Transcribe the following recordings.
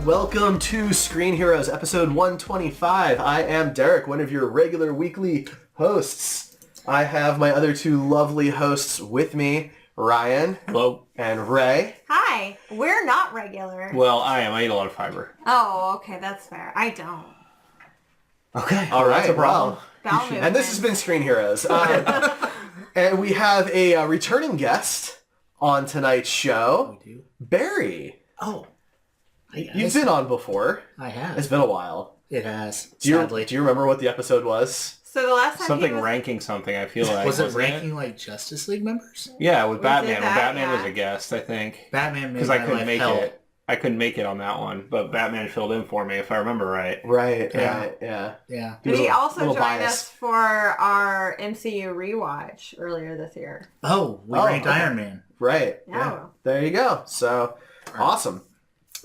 welcome to Screen Heroes, episode 125. I am Derek, one of your regular weekly hosts. I have my other two lovely hosts with me, Ryan. Hello. And Ray. Hi. We're not regular. Well, I am. I eat a lot of fiber. Oh, okay, that's fair. I don't. Okay. All right. That's a problem. And this has been Screen Heroes. And we have a returning guest on tonight's show. We do. Barry. Oh. You've been on before. I have. It's been a while. It has. Do you remember what the episode was? So the last time Something ranking something, I feel like. Was it ranking like Justice League members? Yeah, with Batman. that, When Batman yeah. was a guest, I think. Batman made Because my I couldn't life make hell. it. I couldn't make it on that one, but Batman filled in for me, if I remember right. Right. Yeah. Yeah. Yeah. But he also little joined biased. us for our MCU rewatch earlier this year. Oh, we ranked okay. Iron Man. Right. Yeah. There you go. So, awesome.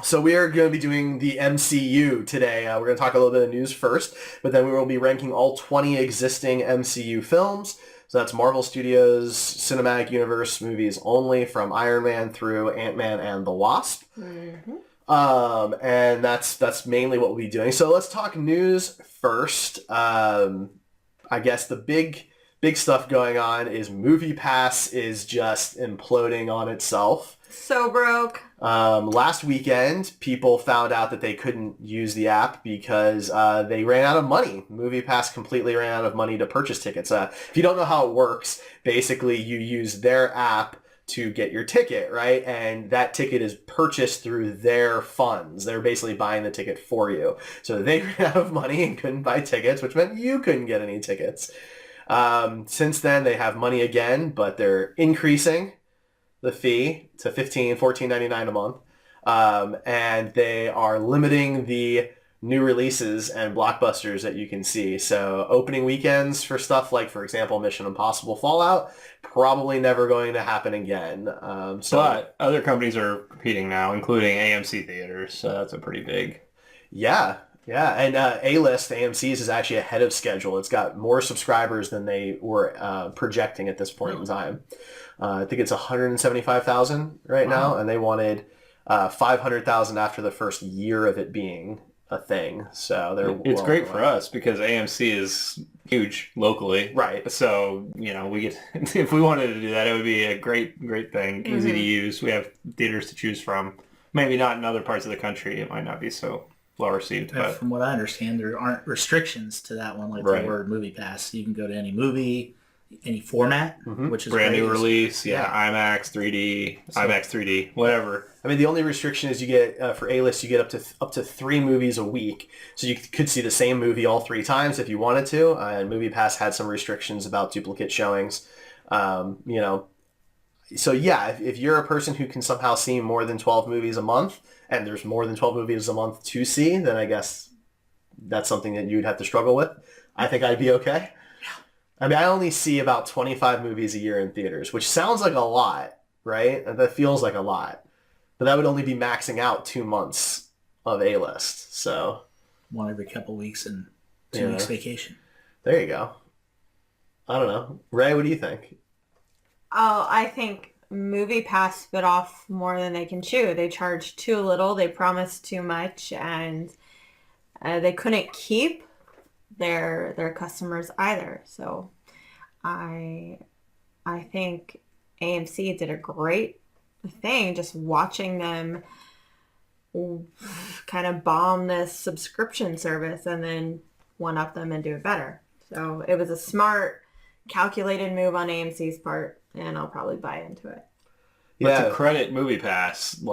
So we are going to be doing the MCU today. We're going to talk a little bit of news first, but then we will be ranking all 20 existing MCU films. So that's Marvel Studios Cinematic Universe movies only, from Iron Man through Ant-Man and the Wasp. Mm-hmm. And that's mainly what we'll be doing. So let's talk news first. I guess the big stuff going on is MoviePass is just imploding on itself. So broke. Last weekend, people found out that they couldn't use the app because they ran out of money. MoviePass completely ran out of money to purchase tickets. If you don't know how it works, basically you use their app to get your ticket, right? And that ticket is purchased through their funds. They're basically buying the ticket for you. So they ran out of money and couldn't buy tickets, which meant you couldn't get any tickets. Since then, they have money again, but they're increasing the fee to $14.99 a month. And they are limiting the new releases and blockbusters that you can see. So opening weekends for stuff like, for example, Mission Impossible Fallout, probably never going to happen again. But other companies are competing now, including AMC theaters, so that's a pretty big... Yeah. And A-List, AMC's, is actually ahead of schedule. It's got more subscribers than they were projecting at this point in time. I think it's 175,000 right now, and they wanted 500,000 after the first year of it being a thing. So It's great for us because AMC is huge locally. Right. So, we get if we wanted to do that, it would be a great thing, easy to use. We have theaters to choose from. Maybe not in other parts of the country. It might not be so well received. But From what I understand, there aren't restrictions to that one, like Right. the word MoviePass. You can go to any movie, any format, which is brand great. new release, IMAX, 3D, IMAX 3D, whatever. I mean, the only restriction is you get, for A-List, you get up to 3 movies a week. So you could see the same movie all 3 times if you wanted to. And MoviePass had some restrictions about duplicate showings. So yeah, if you're a person who can somehow see more than 12 movies a month, and there's more than 12 movies a month to see, then I guess that's something that you'd have to struggle with. I think I'd be okay. I mean, I only see about 25 movies a year in theaters, which sounds like a lot, right? That feels like a lot. But that would only be maxing out 2 months of A-List. So One every couple weeks and 2 weeks vacation. there you go. I don't know. Ray, what do you think? Oh, I think MoviePass bit off more than they can chew. They charged too little. They promised too much, and they couldn't keep their customers either. So I think AMC did a great thing just watching them kind of bomb this subscription service and then one up them and do it better. So it was a smart, calculated move on AMC's part, and I'll probably buy into it. But to credit MoviePass,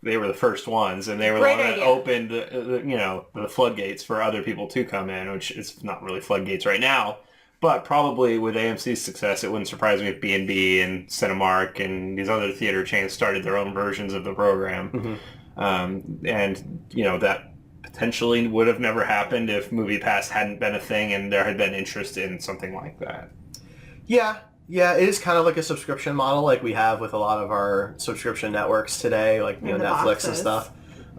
they were the first ones, and they were the Great one that idea. opened the floodgates for other people to come in, which is not really floodgates right now. But probably with AMC's success, it wouldn't surprise me if B&B and Cinemark and these other theater chains started their own versions of the program. That potentially would have never happened if MoviePass hadn't been a thing and there had been interest in something like that. Yeah, it is kind of like a subscription model like we have with a lot of our subscription networks today, like And the Netflix boxes. and stuff.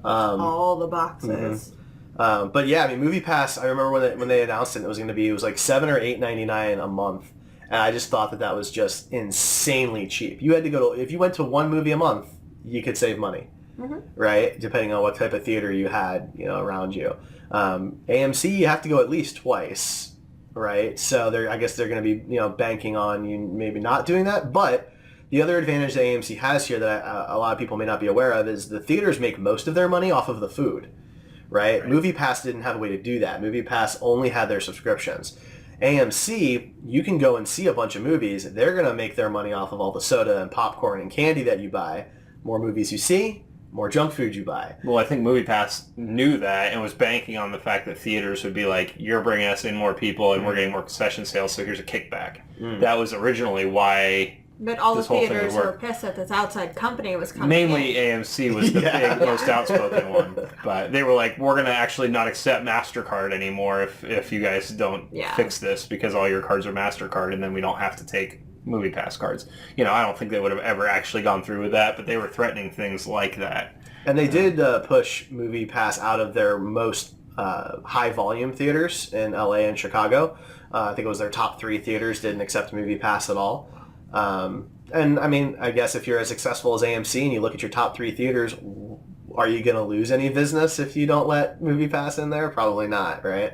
All the boxes. But yeah, I mean, MoviePass, I remember when they announced it was going to be, it was like $7 or $8.99 a month. And I just thought that was just insanely cheap. You had to if you went to one movie a month, you could save money. right? Depending on what type of theater you had, around you. AMC, you have to go at least twice, right? So I guess they're going to be, banking on you maybe not doing that. But the other advantage that AMC has here that a lot of people may not be aware of is the theaters make most of their money off of the food, right? MoviePass didn't have a way to do that. MoviePass only had their subscriptions. AMC, you can go and see a bunch of movies. They're going to make their money off of all the soda and popcorn and candy that you buy. More movies you see, more junk food you buy. Well, I think MoviePass knew that and was banking on the fact that theaters would be like, you're bringing us in more people and we're getting more concession sales, so here's a kickback. That was originally why... But all the theaters were pissed that this outside company was coming Mainly in. AMC was the big, most outspoken one. But they were like, we're going to actually not accept MasterCard anymore if you guys don't fix this, because all your cards are MasterCard and then we don't have to take MoviePass cards. I don't think they would have ever actually gone through with that, but they were threatening things like that. And they did push MoviePass out of their most high-volume theaters in LA and Chicago. I think it was their top 3 theaters didn't accept MoviePass at all. And I mean, I guess if you're as successful as AMC and you look at your top 3 theaters, are you going to lose any business if you don't let MoviePass in there? Probably not, right?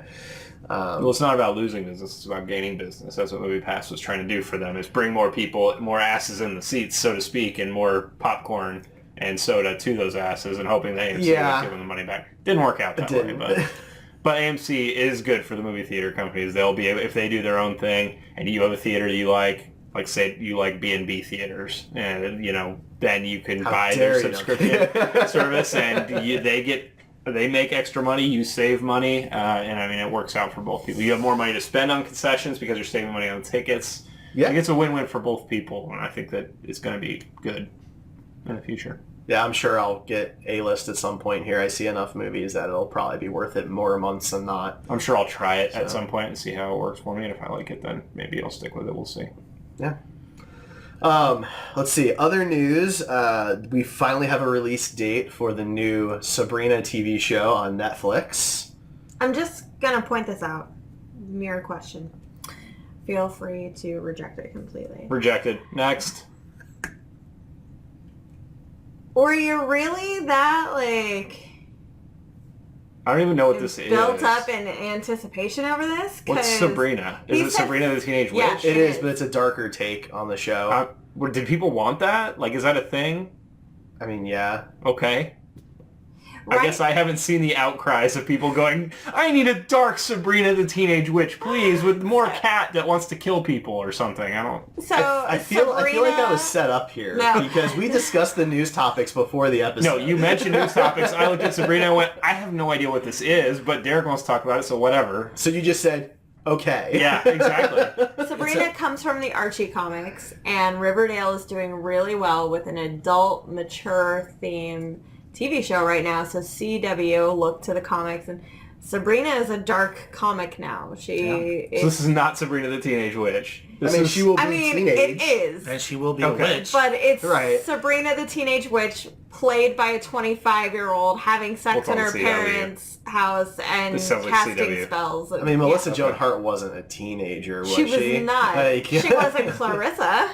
Well, it's not about losing business, it's about gaining business. That's what MoviePass was trying to do for them, is bring more people, more asses in the seats, so to speak, and more popcorn and soda to those asses, and hoping that AMC would give them the money back. Didn't work out that way, but AMC is good for the movie theater companies. They'll be able, if they do their own thing, and you have a theater that you like say you like B&B theaters, and then you can buy their subscription service, and they make extra money, you save money, and I mean it works out for both people. You have more money to spend on concessions because you're saving money on tickets. I think it's a win-win for both people, and I think that it's going to be good in the future. Yeah, I'm sure I'll get A-list at some point here. I see enough movies that it'll probably be worth it more months than not. I'm sure I'll try it at some point and see how it works for me, and if I like it, then maybe I'll stick with it. We'll see. Yeah. Let's see. Other news. We finally have a release date for the new Sabrina TV show on Netflix. I'm just going to point this out. Mere question. Feel free to reject it completely. Rejected. Next. Were you really that, I don't even know what this is. Built up in anticipation over this? What's Sabrina? Is it Sabrina the Teenage Witch? Yeah, It is, but it's a darker take on the show. Did people want that? Is that a thing? I mean, yeah. Okay. Right. I guess I haven't seen the outcries of people going, I need a dark Sabrina the Teenage Witch, please, with more cat that wants to kill people or something. I don't... So, I feel like that was set up here because we discussed the news topics before the episode. No, you mentioned news topics. I looked at Sabrina and went, I have no idea what this is, but Derek wants to talk about it, so whatever. So you just said, okay. Yeah, exactly. Sabrina comes from the Archie comics, and Riverdale is doing really well with an adult, mature theme TV show right now. So CW looked to the comics, and Sabrina is a dark comic now. So this is not Sabrina the Teenage Witch. She will be teenage. It is. And she will be a witch. But it's Sabrina the Teenage Witch played by a 25-year-old having sex in her parents' house and casting spells. I mean, Melissa Joan Hart wasn't a teenager, was she? She was not. She wasn't Clarissa.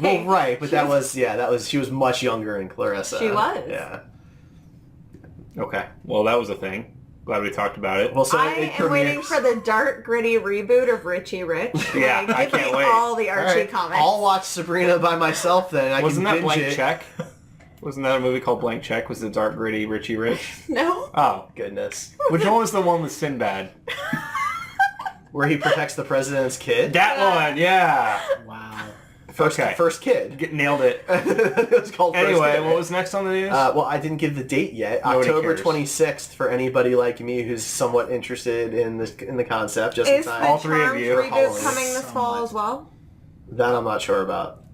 Well, right, but she was much younger than Clarissa. She was. Yeah. Okay. Well, that was a thing. Glad we talked about it. Well, so I am waiting for the dark, gritty reboot of Richie Rich. Yeah, I can't wait. All the Archie comics. I'll watch Sabrina by myself then. Wasn't that Blank Check? Wasn't that a movie called Blank Check? Was the dark, gritty Richie Rich? No. Oh, goodness. Which one was the one with Sinbad? Where he protects the president's kid? That one, yeah. Wow. First kid. Nailed it. It was called Anyway, First Kid. what was next on the news? Well, I didn't give the date yet. Nobody October cares. 26th for anybody like me who's somewhat interested in the concept. Just Is in time. the All three of you. Charmed reboot Halloween. coming this fall as well? That I'm not sure about.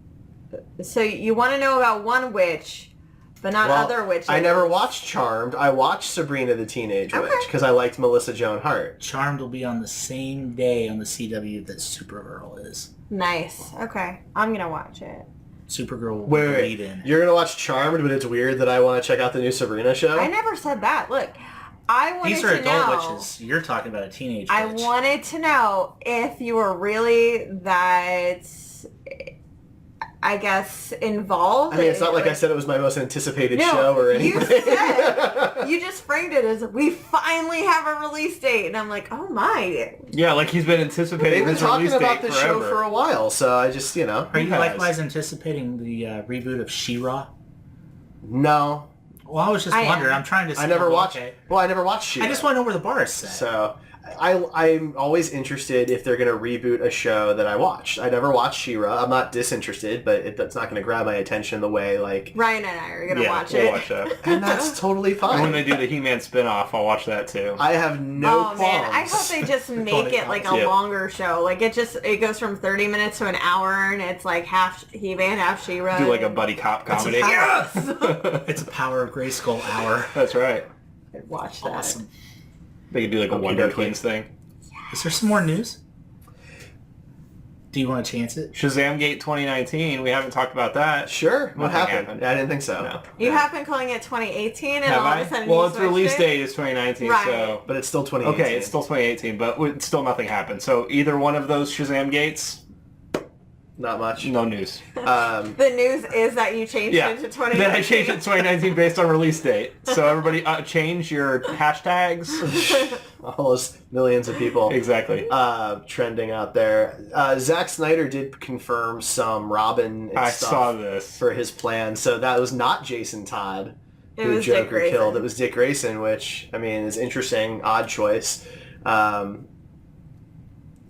So you want to know about one witch, but not other witches. I never watched Charmed. I watched Sabrina the Teenage Witch because I liked Melissa Joan Hart. Charmed will be on the same day on the CW that Supergirl is. Nice. Okay. I'm going to watch it. Supergirl will Wait. lead in. You're going to watch Charmed, but it's weird that I want to check out the new Sabrina show? I never said that. Look, I wanted These are to adult know. witches. You're talking about a teenage witch. I wanted to know if you were really that I guess, involved. I mean, it's not like I said it was my most anticipated No, show or anything. you just framed it as, we finally have a release date. And I'm like, oh my. Yeah, like he's been anticipating They've been this talking release about date this forever. show for a while, so I just, you know. Are you has. likewise anticipating the reboot of She-Ra? No. Well, I was just wondering. I'm trying to see. I never watched. Okay. Well, I never watched She-Ra. I just want to know where the bar is set. So I'm always interested if they're going to reboot a show that I watched. I never watched She-Ra. I'm not disinterested, but that's not going to grab my attention the way like. Ryan and I are going to watch we'll it. watch that. And that's totally And when fine. they do the He-Man spin-off, I'll watch that too. I have no Oh qualms. man, I hope they just make it like a Yeah. longer show. Like it goes from 30 minutes to an hour, and it's like half He-Man, half She-Ra. Do like a buddy cop comedy. Yes! It's a Power of Grayskull hour. That's right. I'd watch that. Awesome. They could do like a Okie Wonder dokie. Twins thing. Is there some more news? Do you want to chance it? Shazam Gate 2019. We haven't talked about that. Sure. What Nothing happened? happened. I didn't think so. No. You have been calling it 2018, and Have all I? of a sudden Well, you its switched release it? date is 2019, Right. so... But it's still 2018. Okay, it's still 2018, but still nothing happened. So either one of those Shazam Gates, Not much. no news. Um, The news is that you changed Yeah, it to 2018. then I changed it to 2019 based on release date. So everybody change your hashtags. all those millions of people Exactly. trending out there. Zack Snyder did confirm some Robin and I stuff saw this. for his plan. So that was not Jason Todd It who was Dick Joker Grayson. killed. It was Dick Grayson, which, I mean, is interesting. Odd choice.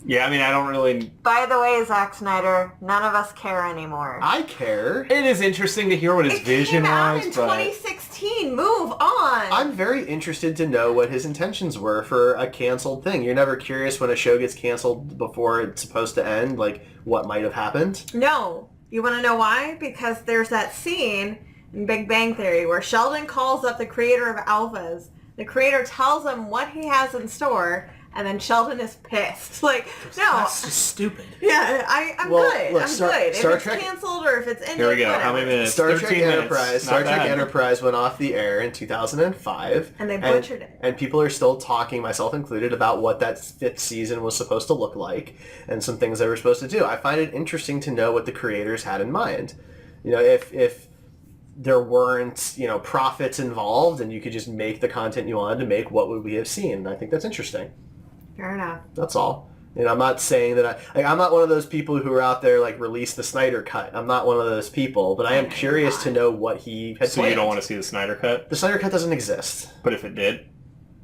Yeah, I mean, I don't really... By the way, Zack Snyder, none of us care anymore. I care. It is interesting to hear what his It vision came out was, in but... 2016. Move on. I'm very interested to know what his intentions were for a canceled thing. You're never curious when a show gets canceled before it's supposed to end, like what might have happened? No. You want to know why? Because there's that scene in Big Bang Theory where Sheldon calls up the creator of Alphas. The creator tells him what he has in store, and then Sheldon is pissed. Like, no. That's just stupid. Yeah, I'm Well, good. look, I'm Star- good. Star If it's Trek- canceled or if it's ended, Here we go. whatever. How many minutes? Star 13 Trek minutes. Enterprise. Not Star Trek bad. Enterprise went off the air in 2005. And they butchered it. And people are still talking, myself included, about what that fifth season was supposed to look like and some things they were supposed to do. I find it interesting to know what the creators had in mind. You know, if there weren't, you know, profits involved and you could just make the content you wanted to make, what would we have seen? I think that's interesting. Fair enough. That's all. And I'm not saying that I'm not one of those people who are out there like release the Snyder cut. I'm not one of those people, but I am curious to know what he had So planned. you don't want to see the Snyder Cut? The Snyder cut doesn't exist. But if it did?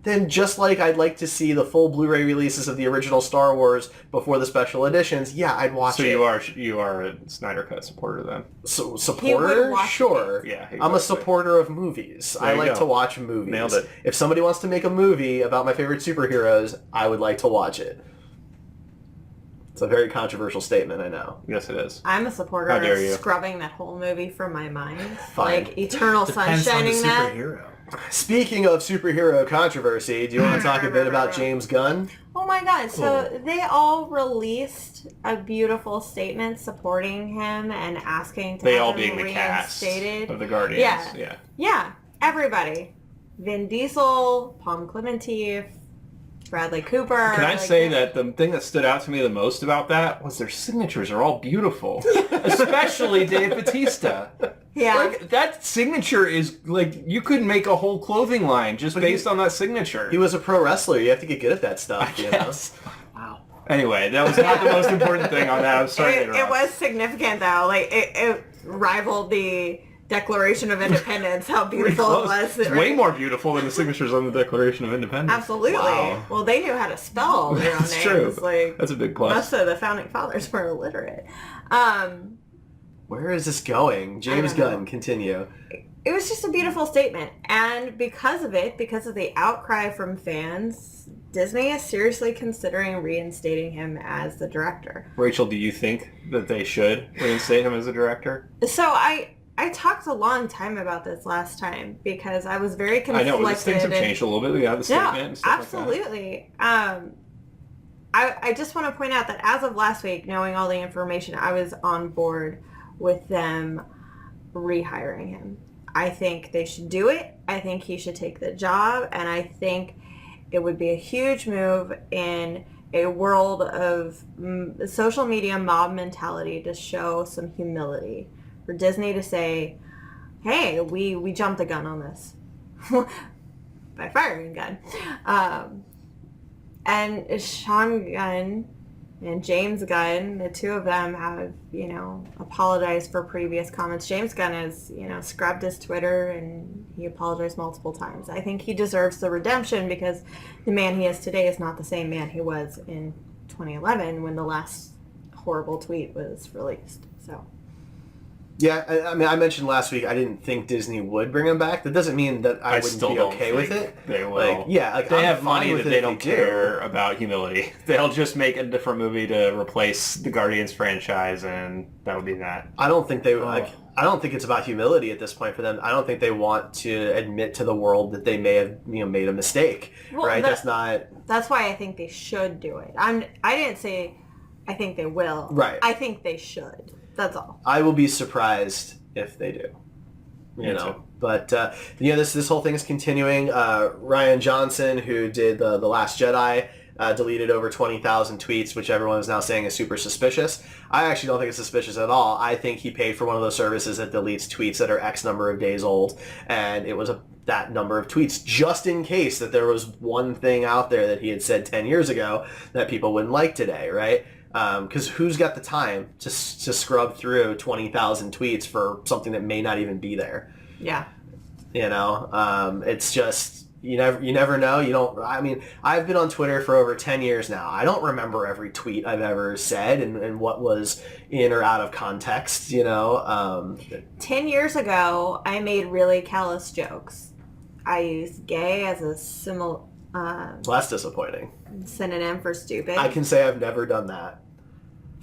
Then just like I'd like to see the full Blu-ray releases of the original Star Wars before the special editions, yeah, I'd watch So it. you are a Snyder Cut supporter then? So, He would supporter? watch Sure. Yeah, I'm a exactly. supporter of movies. There I you like go. to watch movies. Nailed it. If somebody wants to make a movie about my favorite superheroes, I would like to watch it. It's a very controversial statement, I know. Yes, it is. I'm a supporter How dare of you. scrubbing that whole movie from my mind. Fine. Like Eternal Depends on the Sunshining that. superhero. Speaking of superhero controversy, do you want to talk a bit about James Gunn? Oh my god, so they all released a beautiful statement supporting him and asking to They have all him being the cast reinstated. of the Guardians. Yeah. Yeah. Yeah, everybody. Vin Diesel, Palm Clemente, Bradley Cooper. Can I like, say that the thing that stood out to me the most about that was their signatures are all beautiful. Especially Dave Bautista. Yeah. Like, that signature is, like, you could make a whole clothing line just based on that signature. He was a pro wrestler. You have to get good at that stuff, you know? Yes. Wow. Anyway, that was not the most important thing on that. I'm sorry to it interrupt. was significant though. Like it rivaled the Declaration of Independence. How Pretty beautiful it close. was. It's way more beautiful than the signatures on the Declaration of Independence. Absolutely. Wow. Well, they knew how to spell their own That's names. true. Like That's a big plus. most of the founding fathers were illiterate. Where is this going? James I don't know. Gunn, continue. It was just a beautiful statement, and because of it, because of the outcry from fans, Disney is seriously considering reinstating him as the director. Rachel, do you think that they should reinstate him as a director? So I talked a long time about this last time because I was very I conflicted. know, but things have changed a little bit. We have the statement and stuff absolutely. I just want to point out that as of last week, knowing all the information, I was on board with them rehiring him. I think they should do it. I think he should take the job, and I think it would be a huge move in a world of social media mob mentality to show some humility. For Disney to say, hey, we jumped the gun on this by firing a gun. And Sean Gunn and James Gunn, the two of them have, apologized for previous comments. James Gunn has, scrubbed his Twitter and he apologized multiple times. I think he deserves the redemption because the man he is today is not the same man he was in 2011 when the last horrible tweet was released. So. Yeah, I mean, I mentioned last week I didn't think Disney would bring him back. That doesn't mean that I wouldn't still be don't okay with think it. They will. They I'm have money that they don't care about humility. They'll just make a different movie to replace the Guardians franchise, and that'll be that. I don't think they I don't think it's about humility at this point for them. I don't think they want to admit to the world that they may have made a mistake. Well, right? That's why I think they should do it. I didn't say I think they will. Right. I think they should. That's all. I will be surprised if they do. But this whole thing is continuing. Ryan Johnson, who did the Last Jedi, deleted over 20,000 tweets, which everyone is now saying is super suspicious. I actually don't think it's suspicious at all. I think he paid for one of those services that deletes tweets that are X number of days old, and it was that number of tweets just in case that there was one thing out there that he had said 10 years ago that people wouldn't like today, right? Because who's got the time to scrub through 20,000 tweets for something that may not even be there? Yeah. It's just, you never know. I've been on Twitter for over 10 years now. I don't remember every tweet I've ever said and what was in or out of context, 10 years ago, I made really callous jokes. I used gay as a Well, that's disappointing. synonym for stupid. I can say I've never done that.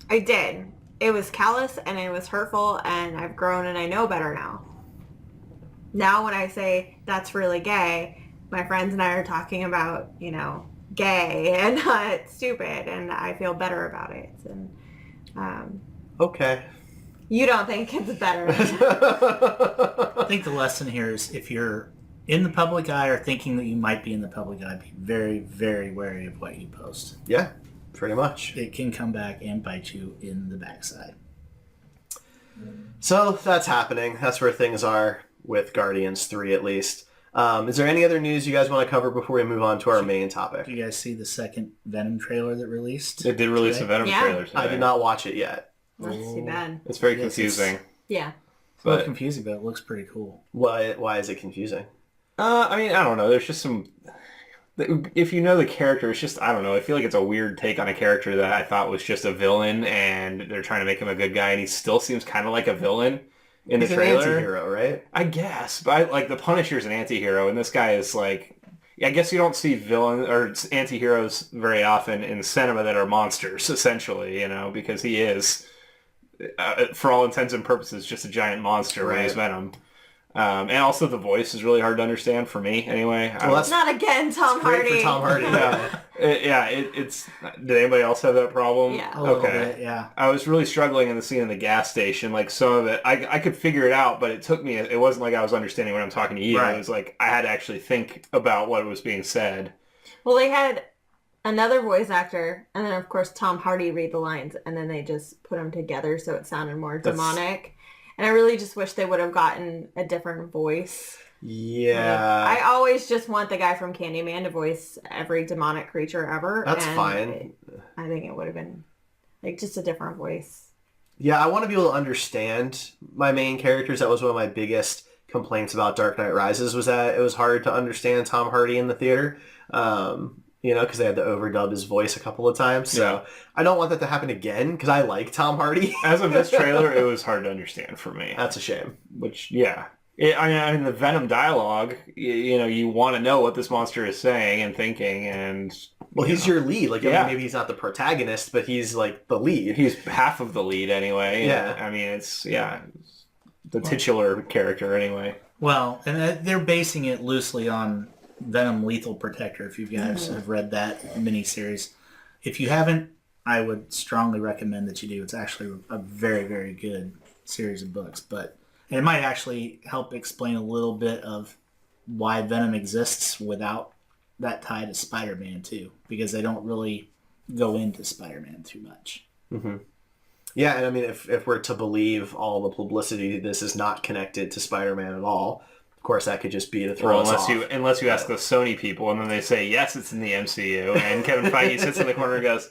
I did. It was callous and it was hurtful, and I've grown and I know better now. Now when I say that's really gay, my friends and I are talking about, gay and not stupid, and I feel better about it. And okay. You don't think it's better? I think the lesson here is if you're in the public eye or thinking that you might be in the public eye, be very, very wary of what you post. Yeah, pretty much. It can come back and bite you in the backside. So that's happening. That's where things are with Guardians 3 at least. Is there any other news you guys want to cover before we move on to our main topic? Did you guys see the second Venom trailer that released? It did release a Venom trailer today. I did not watch it yet. That's too bad. It's very confusing. Yeah. It's a little confusing, but it looks pretty cool. Why is it confusing? I don't know. There's just some... If you know the character, it's just, I don't know. I feel like it's a weird take on a character that I thought was just a villain, and they're trying to make him a good guy, and he still seems kind of like a villain in the trailer. He's an anti-hero, right? I guess. But the Punisher's an anti-hero, and this guy is like... I guess you don't see villains or anti-heroes very often in cinema that are monsters, essentially, because he is, for all intents and purposes, just a giant monster when he's Venom. And also the voice is really hard to understand for me, anyway. Well, that's not again Tom Hardy. Great for Tom Hardy. It's. Did anybody else have that problem? Yeah. A little bit, yeah. I was really struggling in the scene in the gas station. Like some of it, I could figure it out, but it took me. It wasn't like I was understanding when I'm talking to you. Right. It was like I had to actually think about what was being said. Well, they had another voice actor, and then of course Tom Hardy read the lines, and then they just put them together so it sounded more demonic. And I really just wish they would have gotten a different voice. Yeah. I always just want the guy from Candyman to voice every demonic creature ever. That's fine. I think it would have been just a different voice. Yeah, I want to be able to understand my main characters. That was one of my biggest complaints about Dark Knight Rises, was that it was hard to understand Tom Hardy in the theater. Because they had to overdub his voice a couple of times. So I don't want that to happen again because I like Tom Hardy. As of this trailer, it was hard to understand for me. That's a shame. Which, yeah. The Venom dialogue, you want to know what this monster is saying and thinking. And well, he's your lead. Maybe he's not the protagonist, but he's like the lead. He's half of the lead anyway. Yeah. It's the titular character anyway. Well, and they're basing it loosely on Venom Lethal Protector, if you guys have read that miniseries. If you haven't, I would strongly recommend that you do. It's actually a very, very good series of books. And it might actually help explain a little bit of why Venom exists without that tie to Spider-Man, too. Because they don't really go into Spider-Man too much. Mm-hmm. Yeah, and I mean, if we're to believe all the publicity, this is not connected to Spider-Man at all. Of course, that could just be to throw us off. Unless you ask the Sony people, and then they say, yes, it's in the MCU, and Kevin Feige sits in the corner and goes...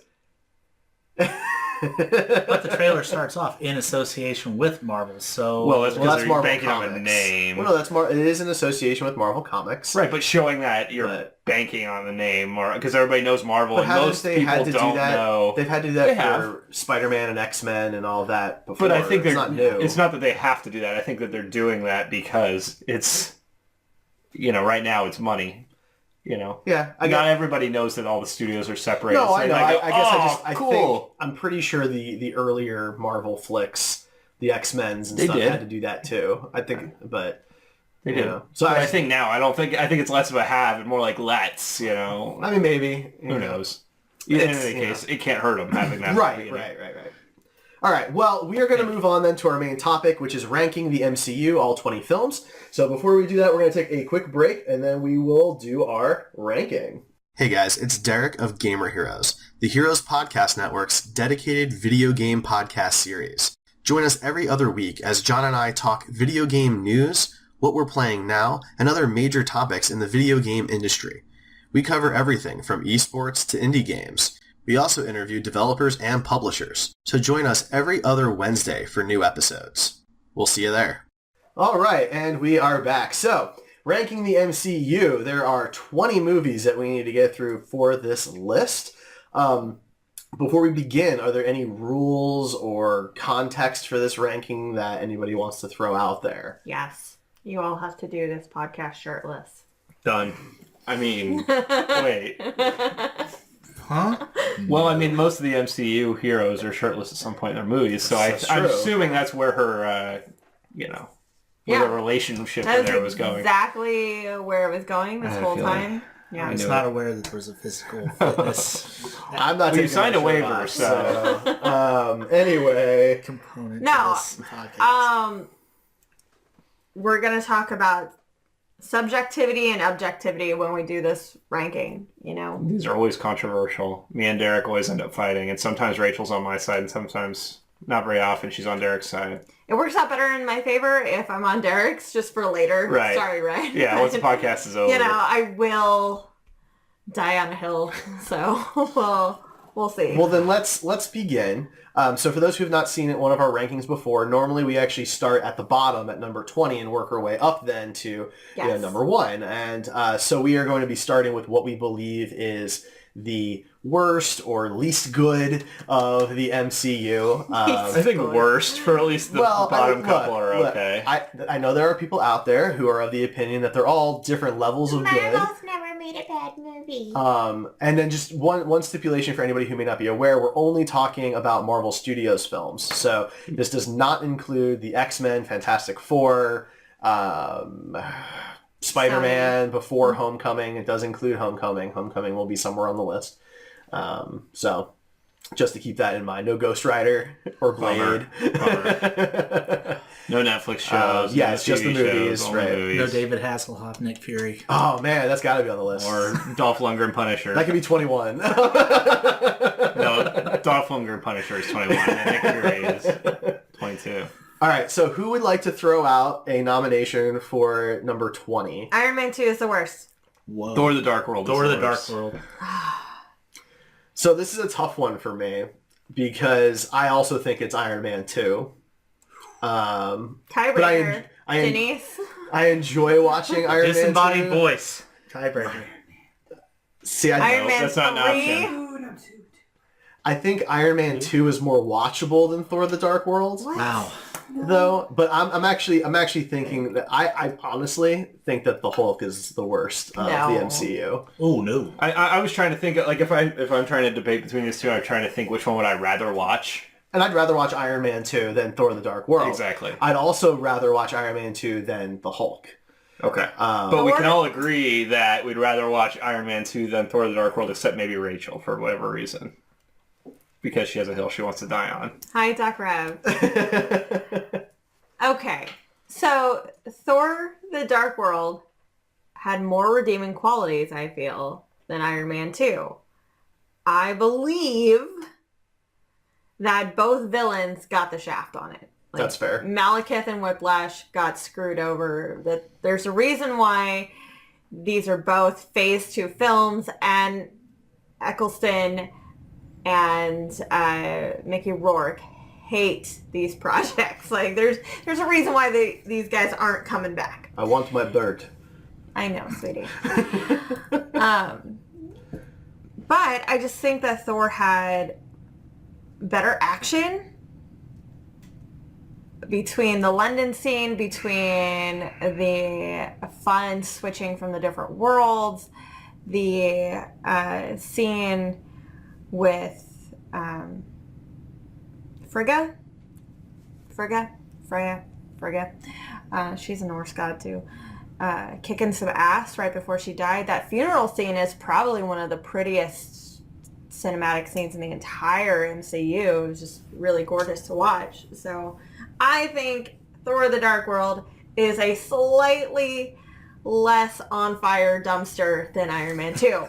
But the trailer starts off in association with Marvel, so... Well, that's because they're Marvel banking on Comics. the name. Well, no, it is in association with Marvel Comics. Right, but showing that you're banking on the name, because everybody knows Marvel, But and most they people had to don't do that? know. They've had to do that for Spider-Man and X-Men and all that before. But I think it's not new. It's not that they have to do that. I think that they're doing that because it's, right now it's money. Yeah, not everybody knows that all the studios are separated. No, so I know. I guess I cool. think I'm pretty sure the earlier Marvel flicks, the X-Men's and They stuff did. had to do that too. I think, but They did. So but I think now, I think it's less of a have and more like let's. I mean, maybe who knows? In any case, it can't hurt them having that. Right. All right, well, we are going to move on then to our main topic, which is ranking the MCU, all 20 films. So before we do that, we're going to take a quick break, and then we will do our ranking. Hey guys, it's Derek of Gamer Heroes, the Heroes Podcast Network's dedicated video game podcast series. Join us every other week as John and I talk video game news, what we're playing now, and other major topics in the video game industry. We cover everything from esports to indie games. We also interview developers and publishers, so join us every other Wednesday for new episodes. We'll see you there. All right, and we are back. So, ranking the MCU, there are 20 movies that we need to get through for this list. Before we begin, are there any rules or context for this ranking that anybody wants to throw out there? Yes. You all have to do this podcast shirtless. Done. I mean, wait. Huh? Well, I mean, most of the MCU heroes are shirtless at some point in their movies, so I'm assuming that's where her, where the relationship in there was going. Exactly where it was going this whole time. Yeah, I was not aware that there was a physical fitness. I'm not. You signed a waiver, so anyway, component. No, to this podcast. We're gonna talk about subjectivity and objectivity when we do this ranking. These are always controversial. Me and Derek always end up fighting, and sometimes Rachel's on my side, and sometimes not very often she's on Derek's side. It works out better in my favor if I'm on Derek's, just for later. Right. Sorry, right? Yeah, once the podcast is over. I will die on a hill, so we'll see. Well, then let's begin. So for those who have not seen one of our rankings before, normally we actually start at the bottom at number 20 and work our way up then to number 1. And so we are going to be starting with what we believe is the worst or least good of the MCU. I think worst for at least the bottom couple are okay. I know there are people out there who are of the opinion that they're all different levels of good. Marvel's never made a bad movie. And then just one stipulation for anybody who may not be aware, we're only talking about Marvel Studios films. So this does not include the X-Men, Fantastic Four, Spider-Man before Homecoming. It does include Homecoming. Homecoming will be somewhere on the list. So just to keep that in mind. No Ghost Rider or Blade. No Netflix shows. Yeah, no it's just the TV movies, shows, right. movies. No David Hasselhoff, Nick Fury. Oh man, that's got to be on the list. Or Dolph Lundgren Punisher. That could be 21. No, Dolph Lundgren Punisher is 21 and Nick Fury is 22. All right, so who would like to throw out a nomination for number 20? Iron Man 2 is the worst. Whoa. Thor: The Dark World. Thor: The Dark World. So this is a tough one for me because I also think it's Iron Man 2. Tiebreaker. Denise. I enjoy watching Iron Man 2. Disembodied voice. Tiebreaker. See, Iron Man that's 3. not an option. I think Iron Man 2 is more watchable than Thor: The Dark World. What? Wow. Though, but I'm actually thinking that I honestly think that the Hulk is the worst of the MCU. Oh no! I was trying to think like if I'm trying to debate between these two, I'm trying to think which one would I rather watch. And I'd rather watch Iron Man 2 than Thor: The Dark World. Exactly. I'd also rather watch Iron Man 2 than the Hulk. Okay. But we can all agree that we'd rather watch Iron Man 2 than Thor: The Dark World, except maybe Rachel for whatever reason. Because she has a hill she wants to die on. Hi, Doc Rev. Okay. So, Thor: The Dark World had more redeeming qualities, I feel, than Iron Man 2. I believe that both villains got the shaft on it. Like, That's fair. Malekith and Whiplash got screwed over. That there's a reason why these are both Phase 2 films, and Eccleston and Mickey Rourke hate these projects. Like, there's a reason why these guys aren't coming back. I want my bird. I know, sweetie. But I just think that Thor had better action between the London scene, between the fun switching from the different worlds, the scene with Frigga. She's a Norse god too. Kicking some ass right before she died. That funeral scene is probably one of the prettiest cinematic scenes in the entire MCU. It was just really gorgeous to watch. So I think Thor: The Dark World is a slightly less on fire dumpster than Iron Man 2.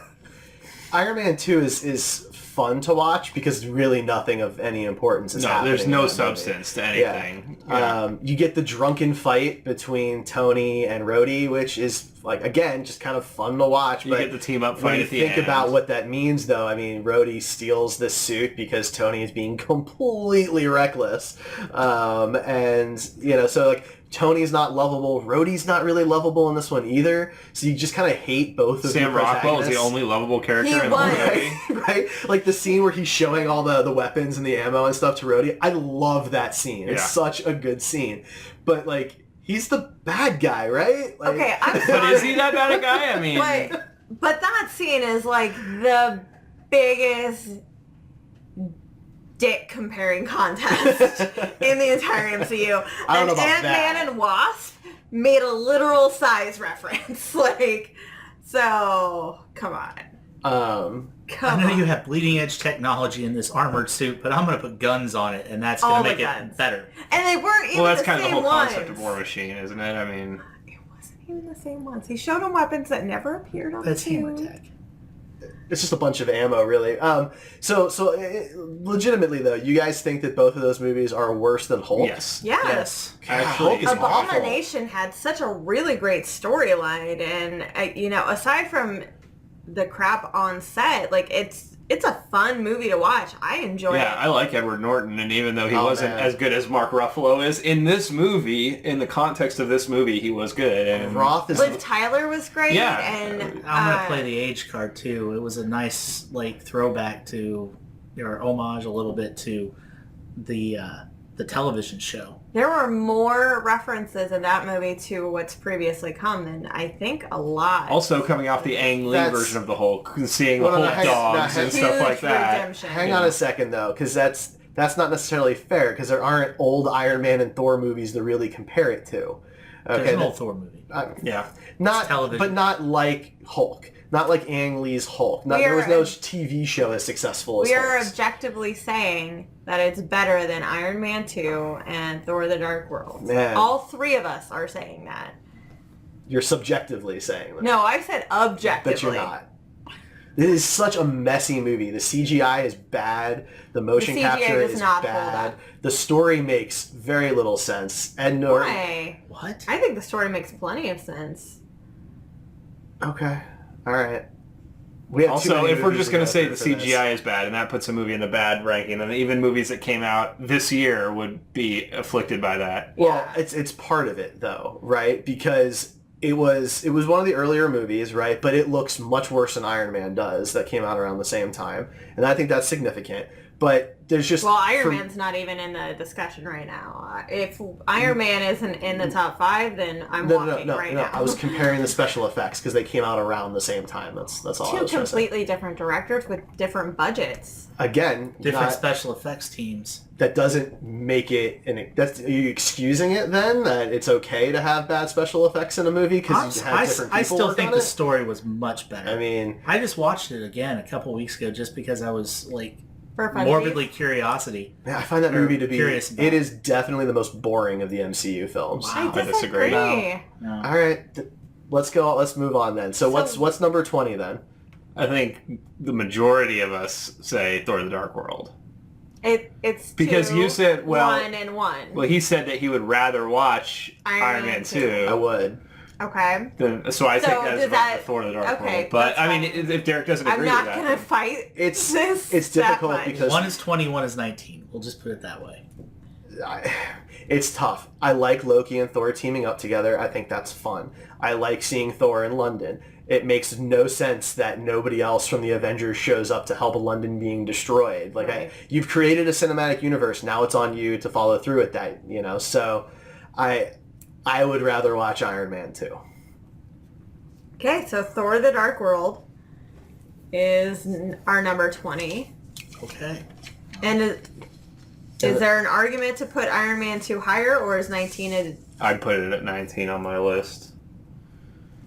Iron Man 2 is fun to watch because really nothing of any importance is happening. There's no in that substance movie. to anything. Yeah. You get the drunken fight between Tony and Rhodey, which is, like, again, just kind of fun to watch. You but get the team up when fight you at the think end. about what that means, though, I mean, Rhodey steals this suit because Tony is being completely reckless. And, you know, so, like, Tony's not lovable. Rhodey's not really lovable in this one either. So you just kind of hate both of the Sam Rockwell is the protagonists. only lovable character He in the whole was. movie. Right? Like the scene where he's showing all the weapons and the ammo and stuff to Rhodey. I love that scene. It's Yeah. such a good scene. But, like, he's the bad guy, right? Like, Okay, I'm But sorry. is he that bad a guy? I mean, But that scene is like the biggest dick comparing contest in the entire MCU. I don't And know about Ant-Man that. and Wasp made a literal size reference. Like, so come on. Um, Come I know on. you have bleeding edge technology in this armored suit, but I'm going to put guns on it, and that's All going to the make guns. it better. And they weren't even well, that's the kind of the same whole ones. concept of War Machine, isn't it? I mean, It wasn't even the same ones. He showed them weapons that never appeared on That's the hammer suit. tech. it's just a bunch of ammo, really. So legitimately, though, you guys think that both of those movies are worse than Hulk? yes. Yes. Yes. Actually, Hulk is awful. Abomination had such a really great storyline, and you know, aside from the crap on set, like it's a fun movie to watch. I enjoy Yeah, it. I like Edward Norton, and even though he Oh, wasn't man. as good as Mark Ruffalo is, in this movie, in the context of this movie, he was good. And Roth is... Liv Tyler was great, Yeah. and I'm going to play the age card, too. It was a nice, like, throwback to, or homage a little bit to the television show. there were more references in that movie to what's previously come than I think a lot. also coming off the Ang Lee That's- version of the Hulk, seeing Well, the no, Hulk hang- dogs no, and Huge stuff like that. redemption. Hang on a second, though, because that's not necessarily fair, because there aren't old Iron Man and Thor movies to really compare it to. There's Okay, an old Thor movie. Yeah. not television. but not like Hulk, not like Ang Lee's Hulk. Not, We there was are- no TV show as successful as We are Hulk's. objectively saying that it's better than Iron Man 2 and Thor: The Dark World. Man. All three of us are saying that. You're subjectively saying that. No, I said objectively. But you're not. It is such a messy movie. The CGI is bad. The motion The CGI capture does is not hold bad. up. The story makes very little sense. Ed Norton. Why? What? I think the story makes plenty of sense. Okay. All right. We have too Also, many if we're movies just to going go to say through the for this. CGI is bad, and that puts a movie in the bad ranking, then even movies that came out this year would be afflicted by that. Well, Yeah. it's part of it though, right? Because it was one of the earlier movies, right? But it looks much worse than Iron Man does, that came out around the same time, and I think that's significant. But there's just Well, Iron for- Man's not even in the discussion right now. If Iron Man isn't in the top 5, then I'm walking right now. I was comparing the special effects because they came out around the same time. That's all I Two was trying to say. completely different directors with different budgets. Again, Different not- special effects teams. that doesn't make it. Are you excusing it then that it's okay to have bad special effects in a movie because you have different people I still work think on the it? story was much better. I mean, I just watched it again a couple weeks ago just because I was like For funsies. morbidly curiosity. yeah, I find that movie to be. Curious about It is definitely the most boring of the MCU films. Wow. I I disagree. disagree. No. All right, let's go. Let's move on then. So what's number 20 then? I think the majority of us say Thor: The Dark World. It's because two, you said, well, 1 and 1. Well, he said that he would rather watch Iron Man 2. I would. Okay. So I take that as about Thor: The Dark World. But I mean, if Derek doesn't agree with that, I'm not going to fight. It's this difficult because 1 is 20, 1 is 19. We'll just put it that way. It's tough. I like Loki and Thor teaming up together. I think that's fun. I like seeing Thor in London. It makes no sense that nobody else from the Avengers shows up to help London being destroyed. Like, right. You've created a cinematic universe. Now it's on you to follow through with that. So I would rather watch Iron Man 2. Okay, so Thor: The Dark World is our number 20. Okay. And is there an argument to put Iron Man 2 higher, or is 19 I'd put it at 19 on my list.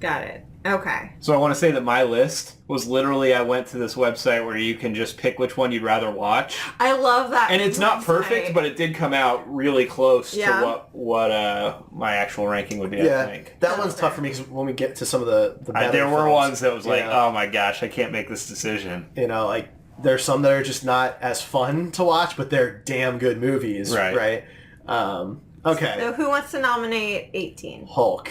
Got it. Okay. So I want to say that my list was literally, I went to this website where you can just pick which one you'd rather watch. I love that. And it's not perfect, but it did come out really close to what my actual ranking would be, I think. That one's tough for me because when we get to some of the better there were films, ones that was like, oh my gosh, I can't make this decision. Like, there's some that are just not as fun to watch, but they're damn good movies, right? Okay. So who wants to nominate 18? Hulk.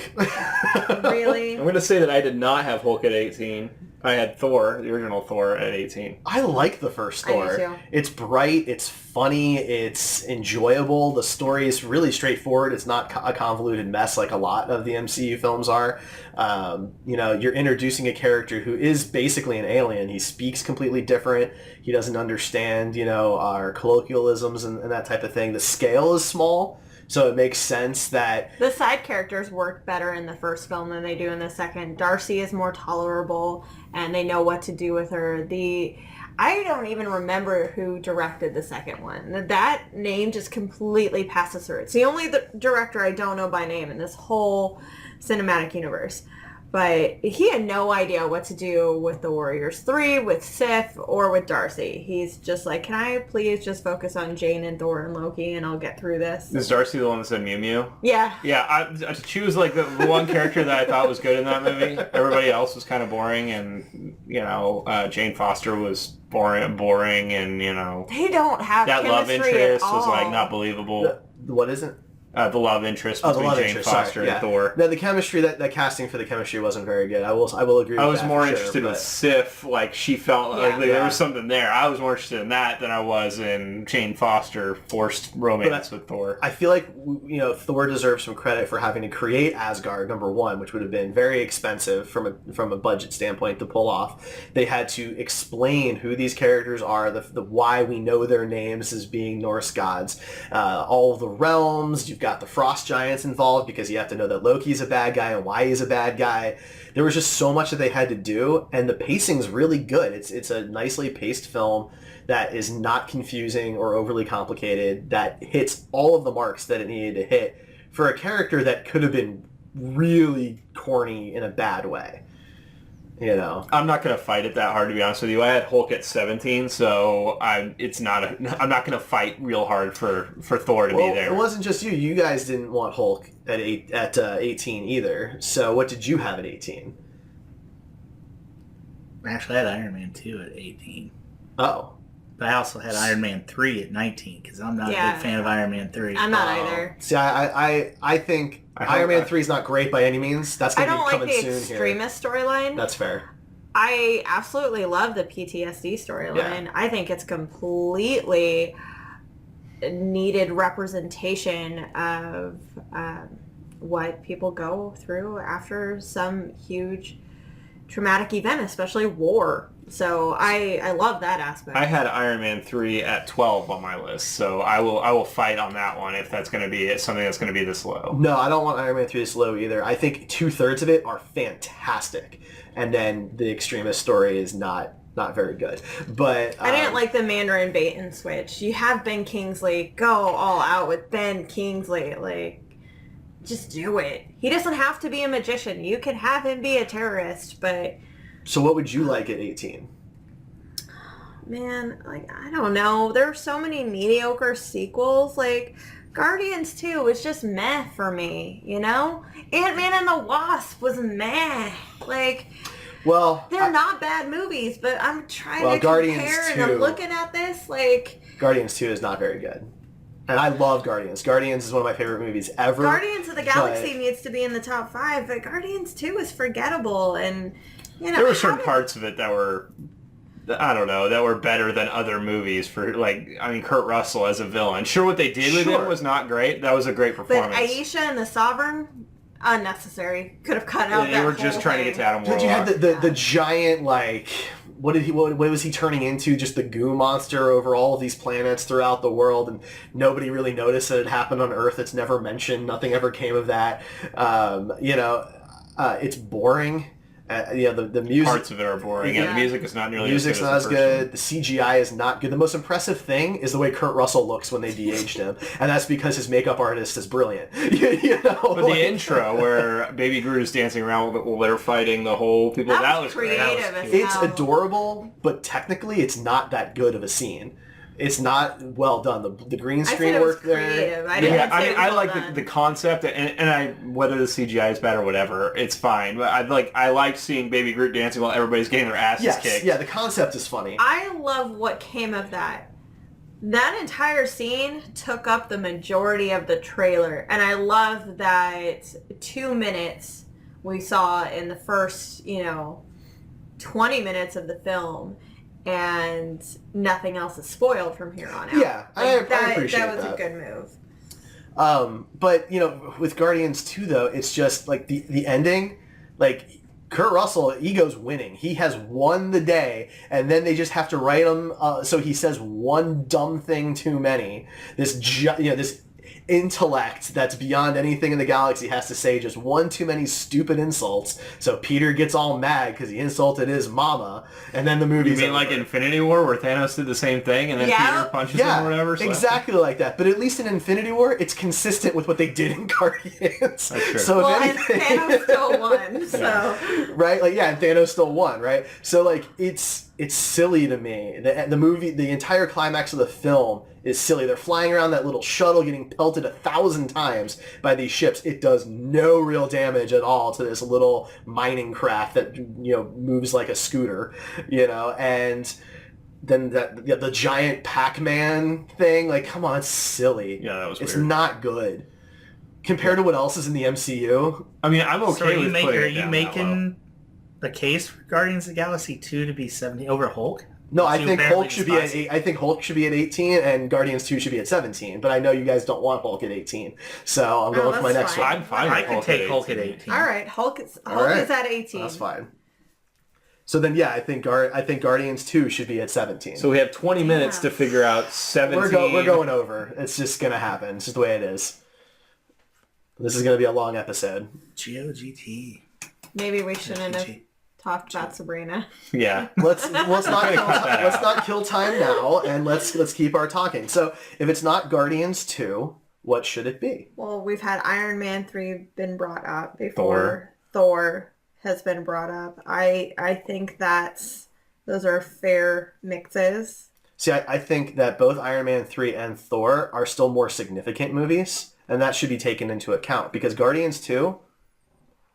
Really? I'm going to say that I did not have Hulk at 18. I had Thor, the original Thor, at 18. I like the first Thor. I do too. It's bright, it's funny, it's enjoyable. The story is really straightforward. It's not a convoluted mess like a lot of the MCU films are. You're introducing a character who is basically an alien. He speaks completely different. He doesn't understand, our colloquialisms and that type of thing. The scale is small. So it makes sense that... The side characters work better in the first film than they do in the second. Darcy is more tolerable, and they know what to do with her. I don't even remember who directed the second one. That name just completely passes through. It's the only director I don't know by name in this whole cinematic universe. But he had no idea what to do with the Warriors 3, with Sif, or with Darcy. He's just like, can I please just focus on Jane and Thor and Loki and I'll get through this? Is Darcy the one that said Mew Mew? Yeah. Yeah, she was like the one character that I thought was good in that movie. Everybody else was kind of boring, and, Jane Foster was boring, and, They don't have that love chemistry interest at all. was, like, not believable. What is it? The love interest between Jane Foster and Thor. No, the chemistry, that casting for the chemistry wasn't very good. I will agree with that. I was more interested in Sif. Like, she felt like there was something there. I was more interested in that than I was in Jane Foster forced romance with Thor. I feel like, Thor deserves some credit for having to create Asgard, number one, which would have been very expensive from a budget standpoint to pull off. They had to explain who these characters are, the why we know their names as being Norse gods, all of the realms. You've got the frost giants involved because you have to know that Loki's a bad guy and why he's a bad guy. There was just so much that they had to do, and the pacing's really good. It's a nicely paced film that is not confusing or overly complicated, that hits all of the marks that it needed to hit for a character that could have been really corny in a bad way. I'm not going to fight it that hard, to be honest with you. I had Hulk at 17, so I'm not going to fight real hard for Thor to be there. It wasn't just you. You guys didn't want Hulk at 18 either. So what did you have at 18? Actually, I had Iron Man 2 at 18. Oh. But I also had Iron Man 3 at 19 because I'm not a big fan of Iron Man 3. I'm not either. See, I think Iron Man 3 is not great by any means. That's going to be coming soon here. I don't like the extremist storyline. That's fair. I absolutely love the PTSD storyline. Yeah. I think it's completely needed representation of what people go through after some huge traumatic event, especially war. So I love that aspect. I had Iron Man 3 at 12 on my list, so I will fight on that one if that's going to be something that's going to be this low. No, I don't want Iron Man 3 this low either. I think 2/3 of it are fantastic, and then the extremist story is not very good. But I didn't like the Mandarin bait and switch. You have Ben Kingsley, go all out with Ben Kingsley, like, just do it. He doesn't have to be a magician. You can have him be a terrorist, but... So what would you like at 18? Man, like, I don't know. There are so many mediocre sequels. Like, Guardians 2 was just meh for me, Ant-Man and the Wasp was meh. Like... Well, They're not bad movies, but I'm trying to Guardians compare, and 2 I'm looking at this like Guardians 2 is not very good. And I love Guardians. Guardians is one of my favorite movies ever. Guardians of the Galaxy needs to be in the top 5, but Guardians 2 is forgettable, and there were certain parts of it that were, I don't know, that were better than other movies. For Kurt Russell as a villain. Sure, what they did with him was not great. That was a great performance. But Aisha and the Sovereign, unnecessary. Could have cut out. They were just trying to get to Adam Warlock. You had the giant what was he turning into? Just the goo monster over all of these planets throughout the world, and nobody really noticed that it happened on Earth. It's never mentioned. Nothing ever came of that. It's boring. The music, parts of it are boring. Yeah, the music is not nearly music's as not as good. The CGI is not good. The most impressive thing is the way Kurt Russell looks when they de-aged him, and that's because his makeup artist is brilliant. But the intro where Baby Groot is dancing around while they're fighting the whole people, that was creative. It's adorable, but technically it's not that good of a scene. It's not well done. The green screen work there. I like the concept, and whether the CGI is bad or whatever, it's fine. But I like seeing Baby Groot dancing while everybody's getting their asses kicked. Yeah, the concept is funny. I love what came of that. That entire scene took up the majority of the trailer, and I love that 2 minutes we saw in the first 20 minutes of the film. And nothing else is spoiled from here on out. Yeah, I appreciate that. That was a good move. But with Guardians 2 though, it's just like the ending, like Kurt Russell, ego's winning. He has won the day, and then they just have to write him so he says one dumb thing too many. This intellect that's beyond anything in the galaxy has to say just one too many stupid insults, so Peter gets all mad because he insulted his mama, and then the movie's You mean over. Like Infinity War where Thanos did the same thing and then Peter punches him or whatever? So exactly like that. But at least in Infinity War, it's consistent with what they did in Guardians. That's true. So and Thanos still won, so... Right? And Thanos still won, right? So, it's silly to me. The movie, the entire climax of the film is silly. They're flying around that little shuttle getting pelted 1,000 times by these ships. It does no real damage at all to this little mining craft that, moves like a scooter, and then the giant Pac-Man thing, come on, it's silly. Yeah, that was weird. It's not good. Compared to what else is in the MCU. I mean, I'm okay with putting Are you making the case for Guardians of the Galaxy 2 to be 17 over Hulk? No, I think Hulk should be at 8. I think Hulk should be at 18, and Guardians 2 should be at 17. But I know you guys don't want Hulk at 18, so I'm going for my next one. I'm fine. I can take Hulk at 18. All right, Hulk is at 18. That's fine. So then, I think Guardians 2 should be at 17. So we have 20 minutes to figure out 17. We're going over. It's just gonna happen. It's just the way it is. This is gonna be a long episode. GOGT. Maybe we shouldn't have talked about Sabrina. Yeah. Let's not kill time now, and let's keep our talking. So if it's not Guardians 2, what should it be? Well, we've had Iron Man 3 been brought up before. Thor has been brought up. I think those are fair mixes. See, I think that both Iron Man 3 and Thor are still more significant movies, and that should be taken into account, because Guardians 2,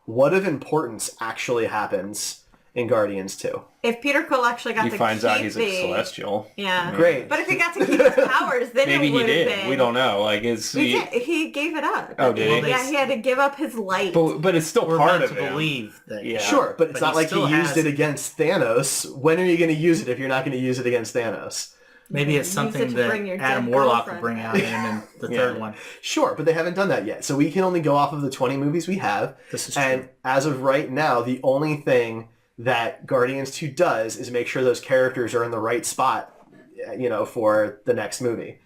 what of importance actually happens in Guardians 2? If Peter Quill actually got to keep he finds out he's a Celestial. Yeah. Great. But if he got to keep his powers, then maybe it would he did. have been... We don't know. He gave it up. Oh, did he? Yeah, he had to give up his light. But it's still part of it. Believe that. Yeah. Sure, but it's not like he used it against Thanos. When are you going to use it if you're not going to use it against Thanos? Maybe it's something that Adam Warlock will bring out in the third one. Sure, but they haven't done that yet. So we can only go off of the 20 movies we have. This is and true. As of right now, the only thing that Guardians 2 does is make sure those characters are in the right spot, for the next movie.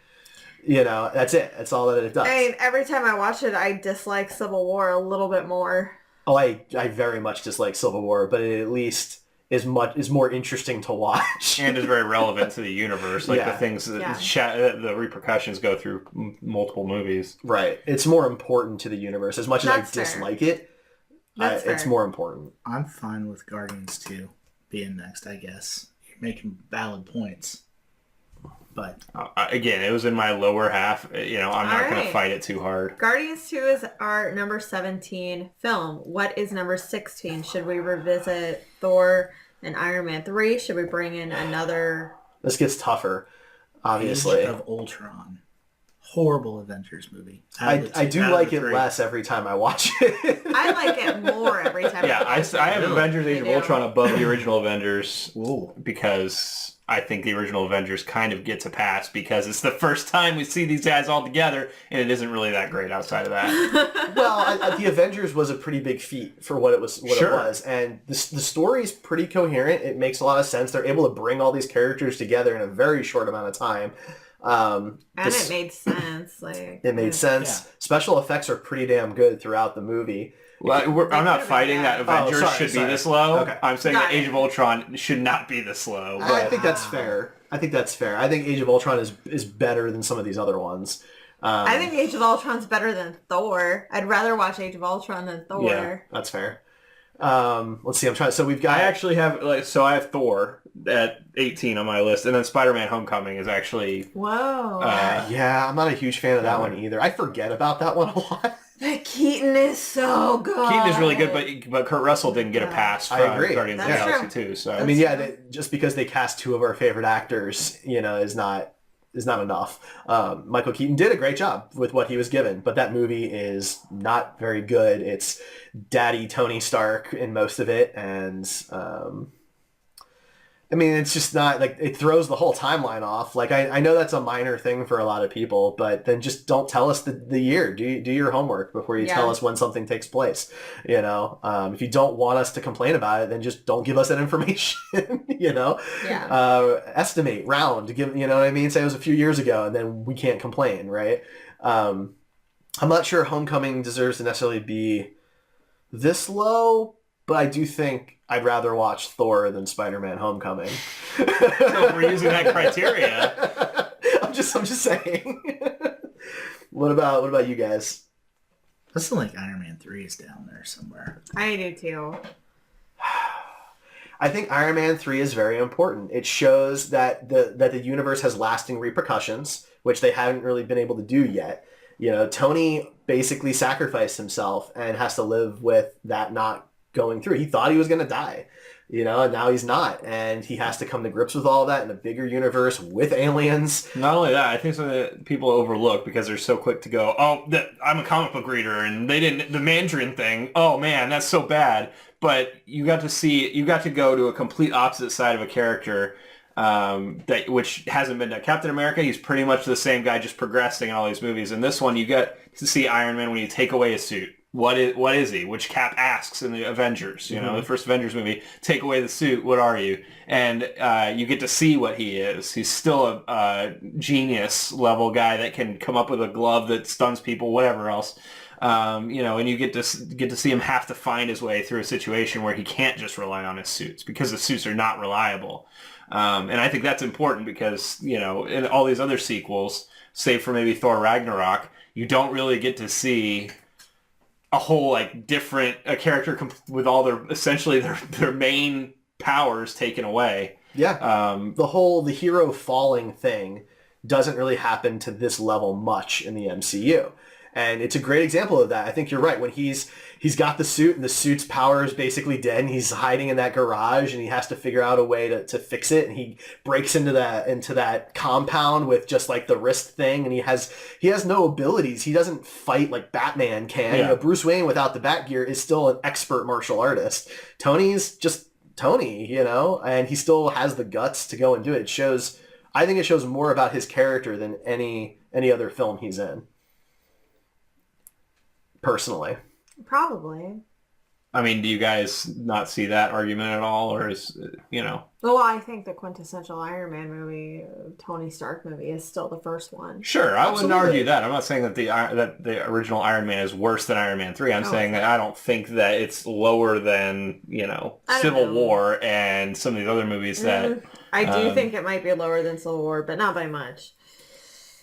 That's it. That's all that it does. I mean, every time I watch it, I dislike Civil War a little bit more. Oh, I very much dislike Civil War, but it at least is more interesting to watch and is very relevant to the universe. The things that the repercussions go through multiple movies. Right. It's more important to the universe. As much as I dislike it, it's more important. I'm fine with Guardians 2 being next, I guess. You're making valid points. But Again, it was in my lower half. I'm not going to fight it too hard. Guardians 2 is our number 17 film. What is number 16? Should we revisit Thor and Iron Man 3? Should we bring in another... This gets tougher, obviously. Age of Ultron. Horrible Avengers movie. I do like it less every time I watch it. I like it more every time I have Avengers Age of Ultron above the original Avengers. Ooh. Because I think the original Avengers kind of gets a pass because it's the first time we see these guys all together, and it isn't really that great outside of that. Well, the Avengers was a pretty big feat for what it was. It was, and the story's pretty coherent. It makes a lot of sense. They're able to bring all these characters together in a very short amount of time. It made sense. It made sense. Yeah. Special effects are pretty damn good throughout the movie. Well, I'm not fighting that Avengers should be this low. Okay. I'm saying that Age of Ultron should not be this low. But... I think that's fair. I think Age of Ultron is better than some of these other ones. I think Age of Ultron's better than Thor. I'd rather watch Age of Ultron than Thor. Yeah, that's fair. Let's see. I'm trying. So we've got. I actually have I have Thor at 18 on my list, and then Spider-Man: Homecoming is actually. Whoa. Yeah, I'm not a huge fan of that one either. I forget about that one a lot. But Keaton is so good. Keaton is really good, but Kurt Russell didn't get a pass from Guardians of the Galaxy too. So I mean, just because they cast two of our favorite actors, is not enough. Michael Keaton did a great job with what he was given, but that movie is not very good. It's Daddy Tony Stark in most of it, and I mean, it's just not like it throws the whole timeline off. Like I know that's a minor thing for a lot of people, but then just don't tell us the year. Do your homework before you tell us when something takes place. If you don't want us to complain about it, then just don't give us that information. Estimate, round, give. You know what I mean? Say it was a few years ago, and then we can't complain, right? I'm not sure Homecoming deserves to necessarily be this low, but I do think I'd rather watch Thor than Spider-Man: Homecoming. So if we're using that criteria, I'm just saying. What about you guys? I still think Iron Man 3 is down there somewhere. I do too. I think Iron Man 3 is very important. It shows that the universe has lasting repercussions, which they haven't really been able to do yet. Tony basically sacrificed himself and has to live with that not going through. He thought he was going to die, and now he's not. And he has to come to grips with all of that in a bigger universe with aliens. Not only that, I think some of the people overlook because they're so quick to go, I'm a comic book reader and they didn't, the Mandarin thing, oh man, that's so bad. But you got to go to a complete opposite side of a character which hasn't been done. Captain America, he's pretty much the same guy, just progressing in all these movies. In this one, you get to see Iron Man when you take away his suit. What is he? Which Cap asks in the Avengers, the first Avengers movie, take away the suit, what are you? And you get to see what he is. He's still a genius level guy that can come up with a glove that stuns people, whatever else. And you get to see him have to find his way through a situation where he can't just rely on his suits because the suits are not reliable. And I think that's important because, in all these other sequels, save for maybe Thor Ragnarok, you don't really get to see a whole different character with all their main powers taken away. Yeah. The hero falling thing doesn't really happen to this level much in the MCU. And it's a great example of that. I think you're right. When he's got the suit and the suit's power is basically dead and he's hiding in that garage and he has to figure out a way to fix it, and he breaks into that compound with just the wrist thing, and he has no abilities. He doesn't fight like Batman can. Yeah. Bruce Wayne without the bat gear is still an expert martial artist. Tony's just Tony, and he still has the guts to go and do it. I think it shows more about his character than any other film he's in. Personally. Probably. I mean, do you guys not see that argument at all, or is Well, I think the quintessential Iron Man movie, Tony Stark movie, is still the first one. Sure, I wouldn't argue that. I'm not saying that the original Iron Man is worse than Iron Man 3. I'm saying that I don't think that it's lower than Civil War and some of these other movies that. I do think it might be lower than Civil War, but not by much.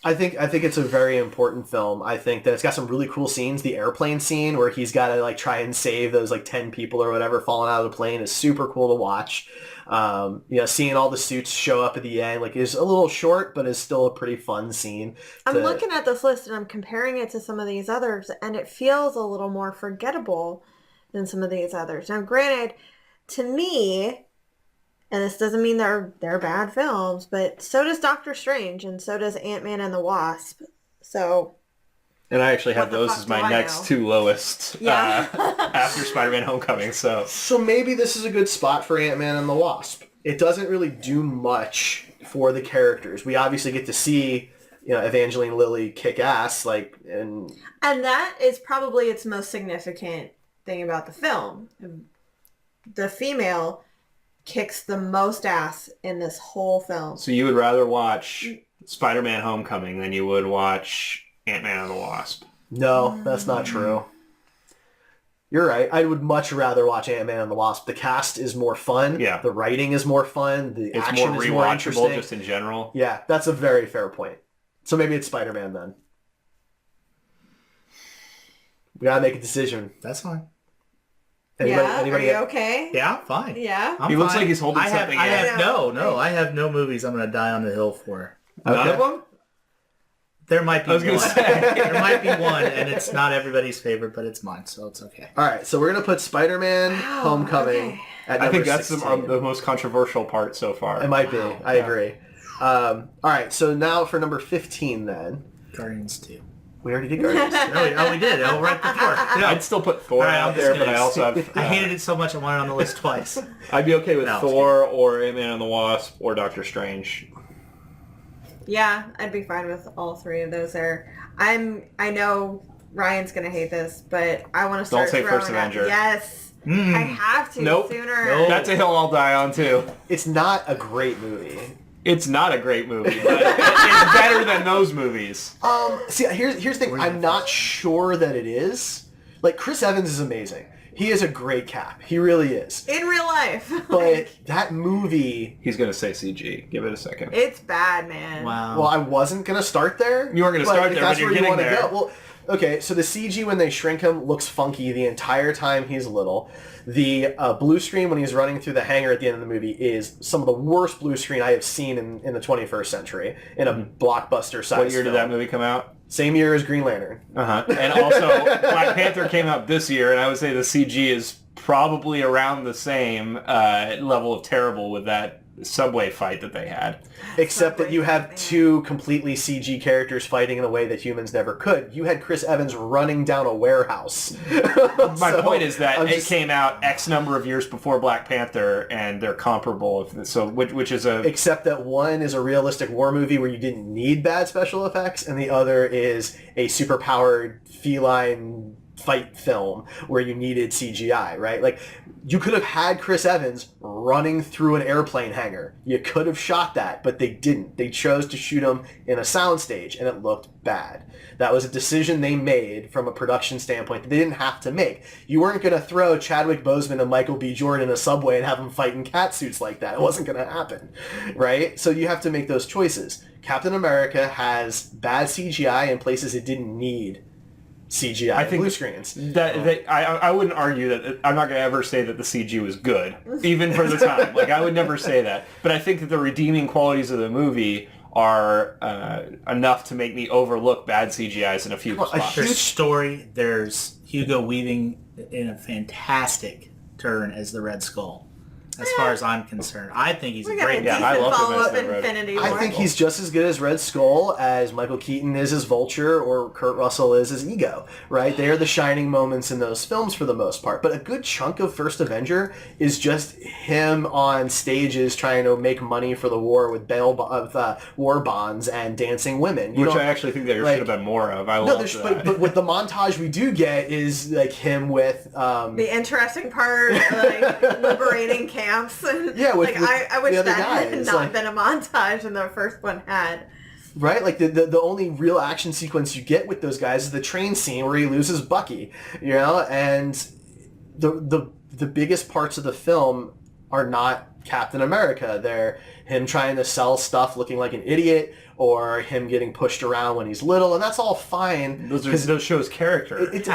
I think it's a very important film. I think that it's got some really cool scenes. The airplane scene where he's got to like try and save those like 10 people or whatever falling out of the plane is super cool to watch. Seeing all the suits show up at the end like is a little short, but is still a pretty fun scene. I'm looking at this list and I'm comparing it to some of these others, and it feels a little more forgettable than some of these others. Now, granted, to me, and this doesn't mean they're bad films, but so does Doctor Strange, and so does Ant-Man and the Wasp. So, and I actually have what the those fuck as do my I next know? two lowest after Spider-Man Homecoming. So maybe this is a good spot for Ant-Man and the Wasp. It doesn't really do much for the characters. We obviously get to see, Evangeline Lilly kick ass, and that is probably its most significant thing about the film. The female kicks the most ass in this whole film. So you would rather watch Spider-Man Homecoming than you would watch Ant-Man and the Wasp? No, that's not true. You're right. I would much rather watch Ant-Man and the Wasp. The cast is more fun. Yeah. The writing is more fun. The It's action more is more rewatchable interesting. just in general. Yeah, that's a very fair point. So maybe it's Spider-Man then. We gotta make a decision. That's fine. Anybody Are you okay? Yeah, I'm fine. Yeah. I'm He looks fine. like he's holding something in. I have no movies I'm going to die on the hill for. None of them? There might be I was one. going to say. There might be one, and it's not everybody's favorite, but it's mine, so it's okay. All right, so we're gonna put Spider-Man Homecoming okay. at I number think that's 16. the most controversial part so far. It might be. I agree. All right, so now for number 15 then. Guardians 2. We already did Guardians. We did. Oh, right before. Yeah, I'd still put Thor All right, out I'm there, just but I gonna- also have... I hated it so much I wanted it on the list twice. I'd be okay with No, Thor or Ant-Man and the Wasp or Doctor Strange. Yeah, I'd be fine with all three of those there. I know Ryan's gonna hate this, but I want to start Don't say throwing First out- Avenger. Yes. I have to Nope. sooner. Nope. That's a hill I'll die on too. It's not a great movie. It's not a great movie, but it's better than those movies. See, here's the thing. I'm not sure that it is. Like, Chris Evans is amazing. He is a great Cap. He really is. In real life. But that movie... He's going to say CG. Give it a second. It's bad, man. Wow. Well, I wasn't going to start there. You weren't gonna start if there, that's but you're where you getting wanna there. Go. Well, okay, so the CG when they shrink him looks funky the entire time he's little. The blue screen when he's running through the hangar at the end of the movie is some of the worst blue screen I have seen in the 21st century in a blockbuster size What year did film. that movie come out? Same year as Green Lantern. Uh-huh. And also, Black Panther came out this year, and I would say the CG is probably around the same level of terrible with that subway fight that they had. Except that you have two completely CG characters fighting in a way that humans never could. You had Chris Evans running down a warehouse. My So, point is that I'm it just- came out X number of years before Black Panther, and they're comparable. So, which is a... Except that one is a realistic war movie where you didn't need bad special effects, and the other is a superpowered feline fight film where you needed CGI, right? Like, you could have had Chris Evans running through an airplane hangar. You could have shot that, but they didn't. They chose to shoot him in a soundstage, and it looked bad. That was a decision they made from a production standpoint that they didn't have to make. You weren't going to throw Chadwick Boseman and Michael B. Jordan in a subway and have them fight in cat suits like that. It wasn't going to happen, right? So you have to make those choices. Captain America has bad CGI in places it didn't need CGI. I think blue screens. I wouldn't argue that. I'm not going to ever say that the CG was good, even for the time. Like, I would never say that. But I think that the redeeming qualities of the movie are enough to make me overlook bad CGIs in a few spots. There's story. There's Hugo Weaving in a fantastic turn as the Red Skull. As far as I'm concerned, I think he's a We got a great decent I love him as follow-up the Red- Infinity I War. think he's just as good as Red Skull as Michael Keaton is as Vulture or Kurt Russell is as Ego, right? They are the shining moments in those films for the most part. But a good chunk of First Avenger is just him on stages trying to make money for the war with war bonds and dancing women. You Which don't- I actually think there like- should have been more of. I no, love there's, that. but with the montage we do get is like him with the interesting part, like liberating camps. Yeah, with- like with I wish the other that had guys, not like- been a montage, and the first one had. right? Like the only real action sequence you get with those guys is the train scene where he loses Bucky, you know, and the biggest parts of the film are not Captain America. They're him trying to sell stuff looking like an idiot, or him getting pushed around when he's little, and that's all fine. Those shows character. It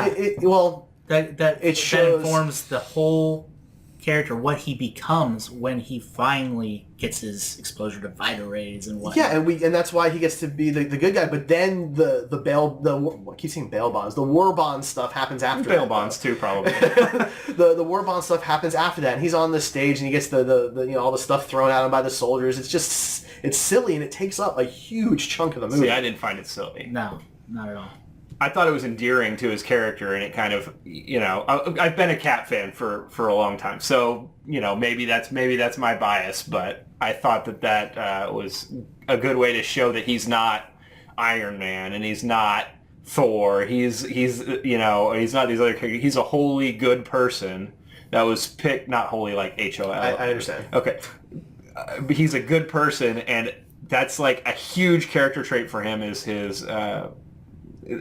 shows, informs the whole character, what he becomes when he finally gets his exposure to Vita rays and whatnot. Yeah, and that's why he gets to be the good guy. But then I keep saying bail bonds. The war bond stuff happens after. Bail bonds too, probably. the war bond stuff happens after that, and he's on the stage and he gets the all the stuff thrown at him by the soldiers. It's silly, and it takes up a huge chunk of the movie. See, I didn't find it silly. No, not at all. I thought it was endearing to his character, and it kind of, I've been a Cap fan for a long time, so maybe that's my bias, but I thought that was a good way to show that he's not Iron Man and he's not Thor. He's not these other characters. He's a wholly good person that was picked, not wholly like HOL. I understand. Okay, but he's a good person, and that's like a huge character trait for him is his.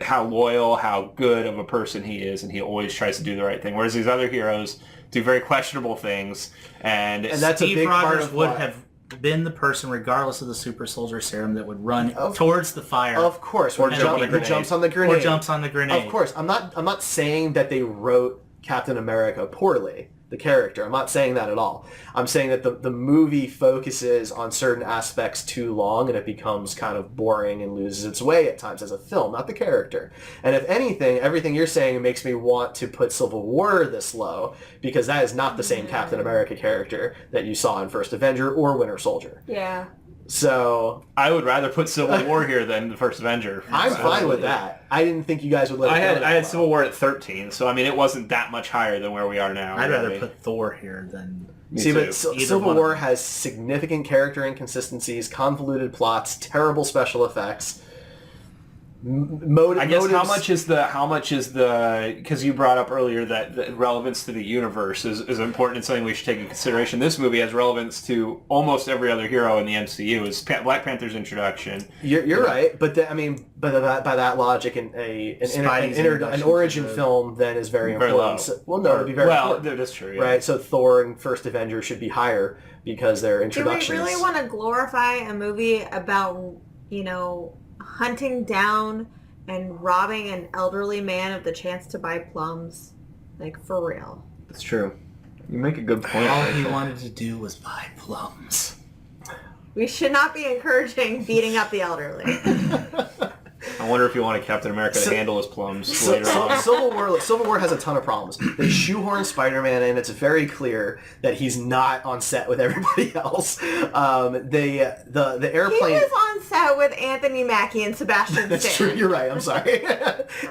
How loyal, how good of a person he is, and he always tries to do the right thing. Whereas these other heroes do very questionable things, and that's Steve a big part Rogers of would why. have been the person, regardless of the super soldier serum, that would run towards the fire. Of course, Or jump on the he grenade. jumps on the grenade. Or jumps on the grenade. Of course, I'm not saying that they wrote Captain America poorly, the character. I'm not saying that at all. I'm saying that the movie focuses on certain aspects too long, and it becomes kind of boring and loses its way at times as a film, not the character. And if anything, everything you're saying makes me want to put Civil War this low, because that is not the same Captain America character that you saw in First Avenger or Winter Soldier. Yeah. So I would rather put Civil War here than the First Avenger. I'm fine with that. I didn't think you guys would let it go that I had low. Civil War at 13, so I mean it wasn't that much higher than where we are now. I'd really. rather put Thor here than... Me See, too. but Either Civil one of War them. has significant character inconsistencies, convoluted plots, terrible special effects. I guess how much is the because you brought up earlier that the relevance to the universe is important and something we should take into consideration. This movie has relevance to almost every other hero in the MCU. Is Black Panther's introduction. You're right, but by that logic, an origin film then is very important. low. It'd be very important. That's true. Yeah. Right, so Thor and First Avenger should be higher because their Do introductions. we really want to glorify a movie about, hunting down and robbing an elderly man of the chance to buy plums? Like, for real. That's true. You make a good point. All he Rachel. wanted to do was buy plums. We should not be encouraging beating up the elderly. I wonder if you wanted Captain America to handle his plums later on. Civil War has a ton of problems. They shoehorn Spider-Man in. It's very clear that he's not on set with everybody else. The airplane. He was on set with Anthony Mackie and Sebastian That's Stan. true. You're right. I'm sorry.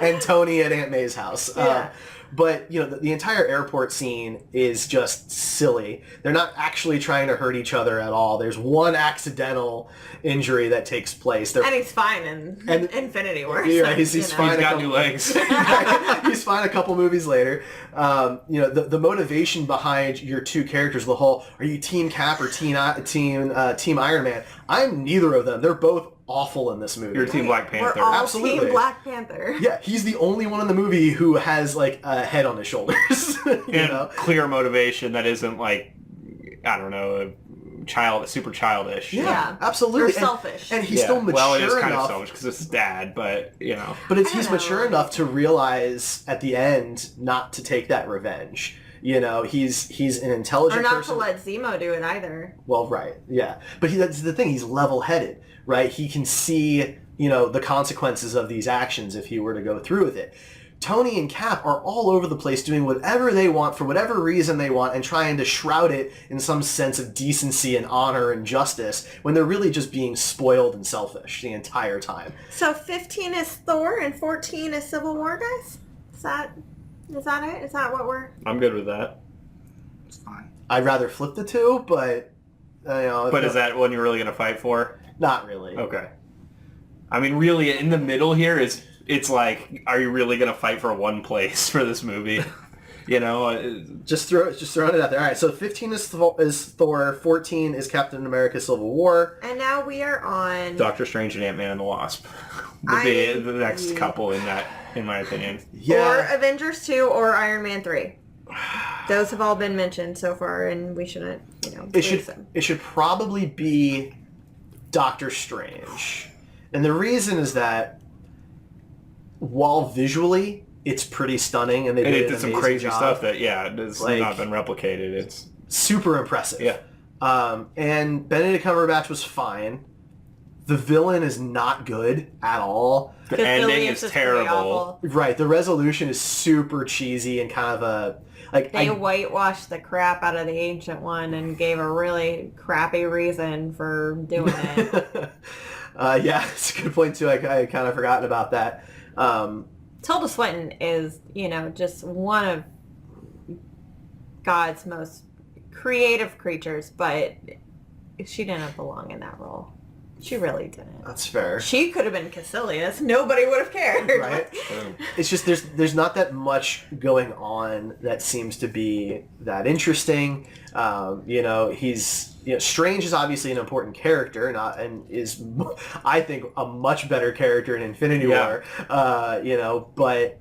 And Tony at Aunt May's house. Yeah. But the entire airport scene is just silly. They're not actually trying to hurt each other at all. There's one accidental injury that takes place. And he's fine in Infinity War. Yeah, so, he's fine. He's got new legs. He's fine a couple movies later. The motivation behind your two characters, the whole, are you Team Cap or Team Iron Man? I'm neither of them. They're both awful in this movie. You're Team Black Panther. We're all Absolutely. Team Black Panther. Yeah, he's the only one in the movie who has like a head on his shoulders. And clear motivation that isn't like, I don't know, super childish. Yeah, absolutely. Or selfish. And he's still mature well, it is kind enough. of selfish because it's his dad, but But I he's don't mature know. enough to realize at the end not to take that revenge. He's an intelligent Or not person. to let Zemo do it either. Well, right, yeah. But that's the thing. He's level-headed, right? He can see, the consequences of these actions if he were to go through with it. Tony and Cap are all over the place doing whatever they want for whatever reason they want and trying to shroud it in some sense of decency and honor and justice when they're really just being spoiled and selfish the entire time. So 15 is Thor and 14 is Civil War, guys? Is that it? Is that what we're... I'm good with that. It's fine. I'd rather flip the two, but But is that one you're really going to fight for? not really? Okay. I mean, really, in the middle here it's like, are you really going to fight for one place for this movie? Just throwing it out there. All right, so 15 is Thor, 14 is Captain America: Civil War. And now we are on... Doctor Strange and Ant-Man and the Wasp would be the next couple in that, in my opinion. Yeah. Or Avengers 2 or Iron Man 3. Those have all been mentioned so far, and we shouldn't, lose them. It should probably be Doctor Strange. And the reason is that while visually it's pretty stunning and they did some amazing crazy job, stuff that has not been replicated. It's super impressive. Yeah. And Benedict Cumberbatch was fine. The villain is not good at all. The ending is terrible. Right. The resolution is super cheesy and kind of they whitewashed the crap out of the Ancient One and gave a really crappy reason for doing it. Yeah, it's a good point too. I kind of forgotten about that. Tilda Swinton is, just one of God's most creative creatures, but she didn't belong in that role. She really didn't. That's fair. She could have been Caecilius. Nobody would have cared. Right? It's just there's not that much going on that seems to be that interesting. Strange is obviously an important character, and is I think a much better character in Infinity War. But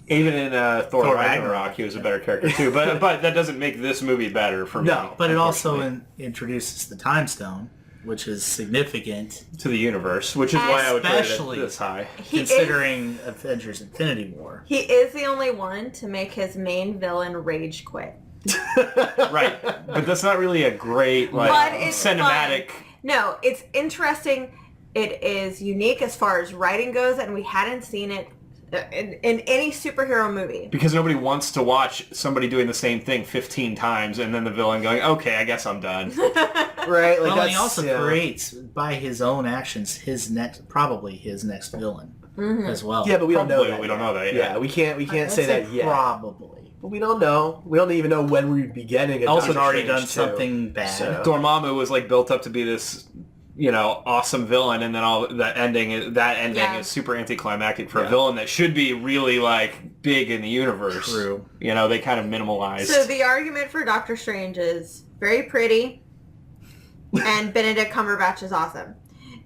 even in Thor Ragnarok, he was a better character too. But that doesn't make this movie better for me. No, but it also introduces the Time Stone, which is significant to the universe, which is why I would rate it this high. Considering Avengers Infinity War. He is the only one to make his main villain rage quit. Right. But that's not really a great cinematic... Fun. No, it's interesting. It is unique as far as writing goes, and we hadn't seen it in any superhero movie. Because nobody wants to watch somebody doing the same thing 15 times and then the villain going, okay, I guess I'm done. Right. He also creates, by his own actions, his next villain as well. Yeah, but we don't know that. We don't know that yet. Yeah, we can't say that yet. Probably. But we don't know. We don't even know when we'd be getting it. Also already done something bad. So. Dormammu was built up to be this awesome villain, and then that ending is super anticlimactic for a villain that should be really big in the universe. True. They kind of minimalized. So the argument for Doctor Strange is very pretty, and Benedict Cumberbatch is awesome.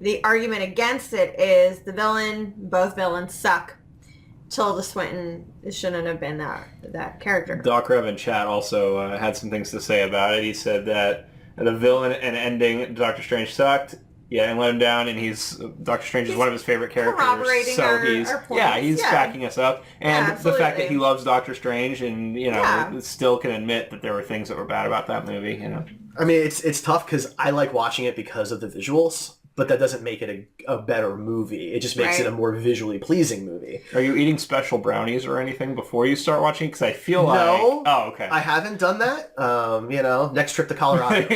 The argument against it is both villains suck. Tilda Swinton shouldn't have been that character. Doc Rev in chat also had some things to say about it. He said that the villain and ending Doctor Strange sucked. Yeah, and let him down, and Doctor Strange is one of his favorite characters. Corroborating so our points. He's backing us up. And the fact that he loves Doctor Strange and still can admit that there were things that were bad about that movie, I mean, it's tough because I like watching it because of the visuals, but that doesn't make it a better movie. It just makes it a more visually pleasing movie. Are you eating special brownies or anything before you start watching? Because I feel No. Oh, okay. I haven't done that. Next trip to Colorado.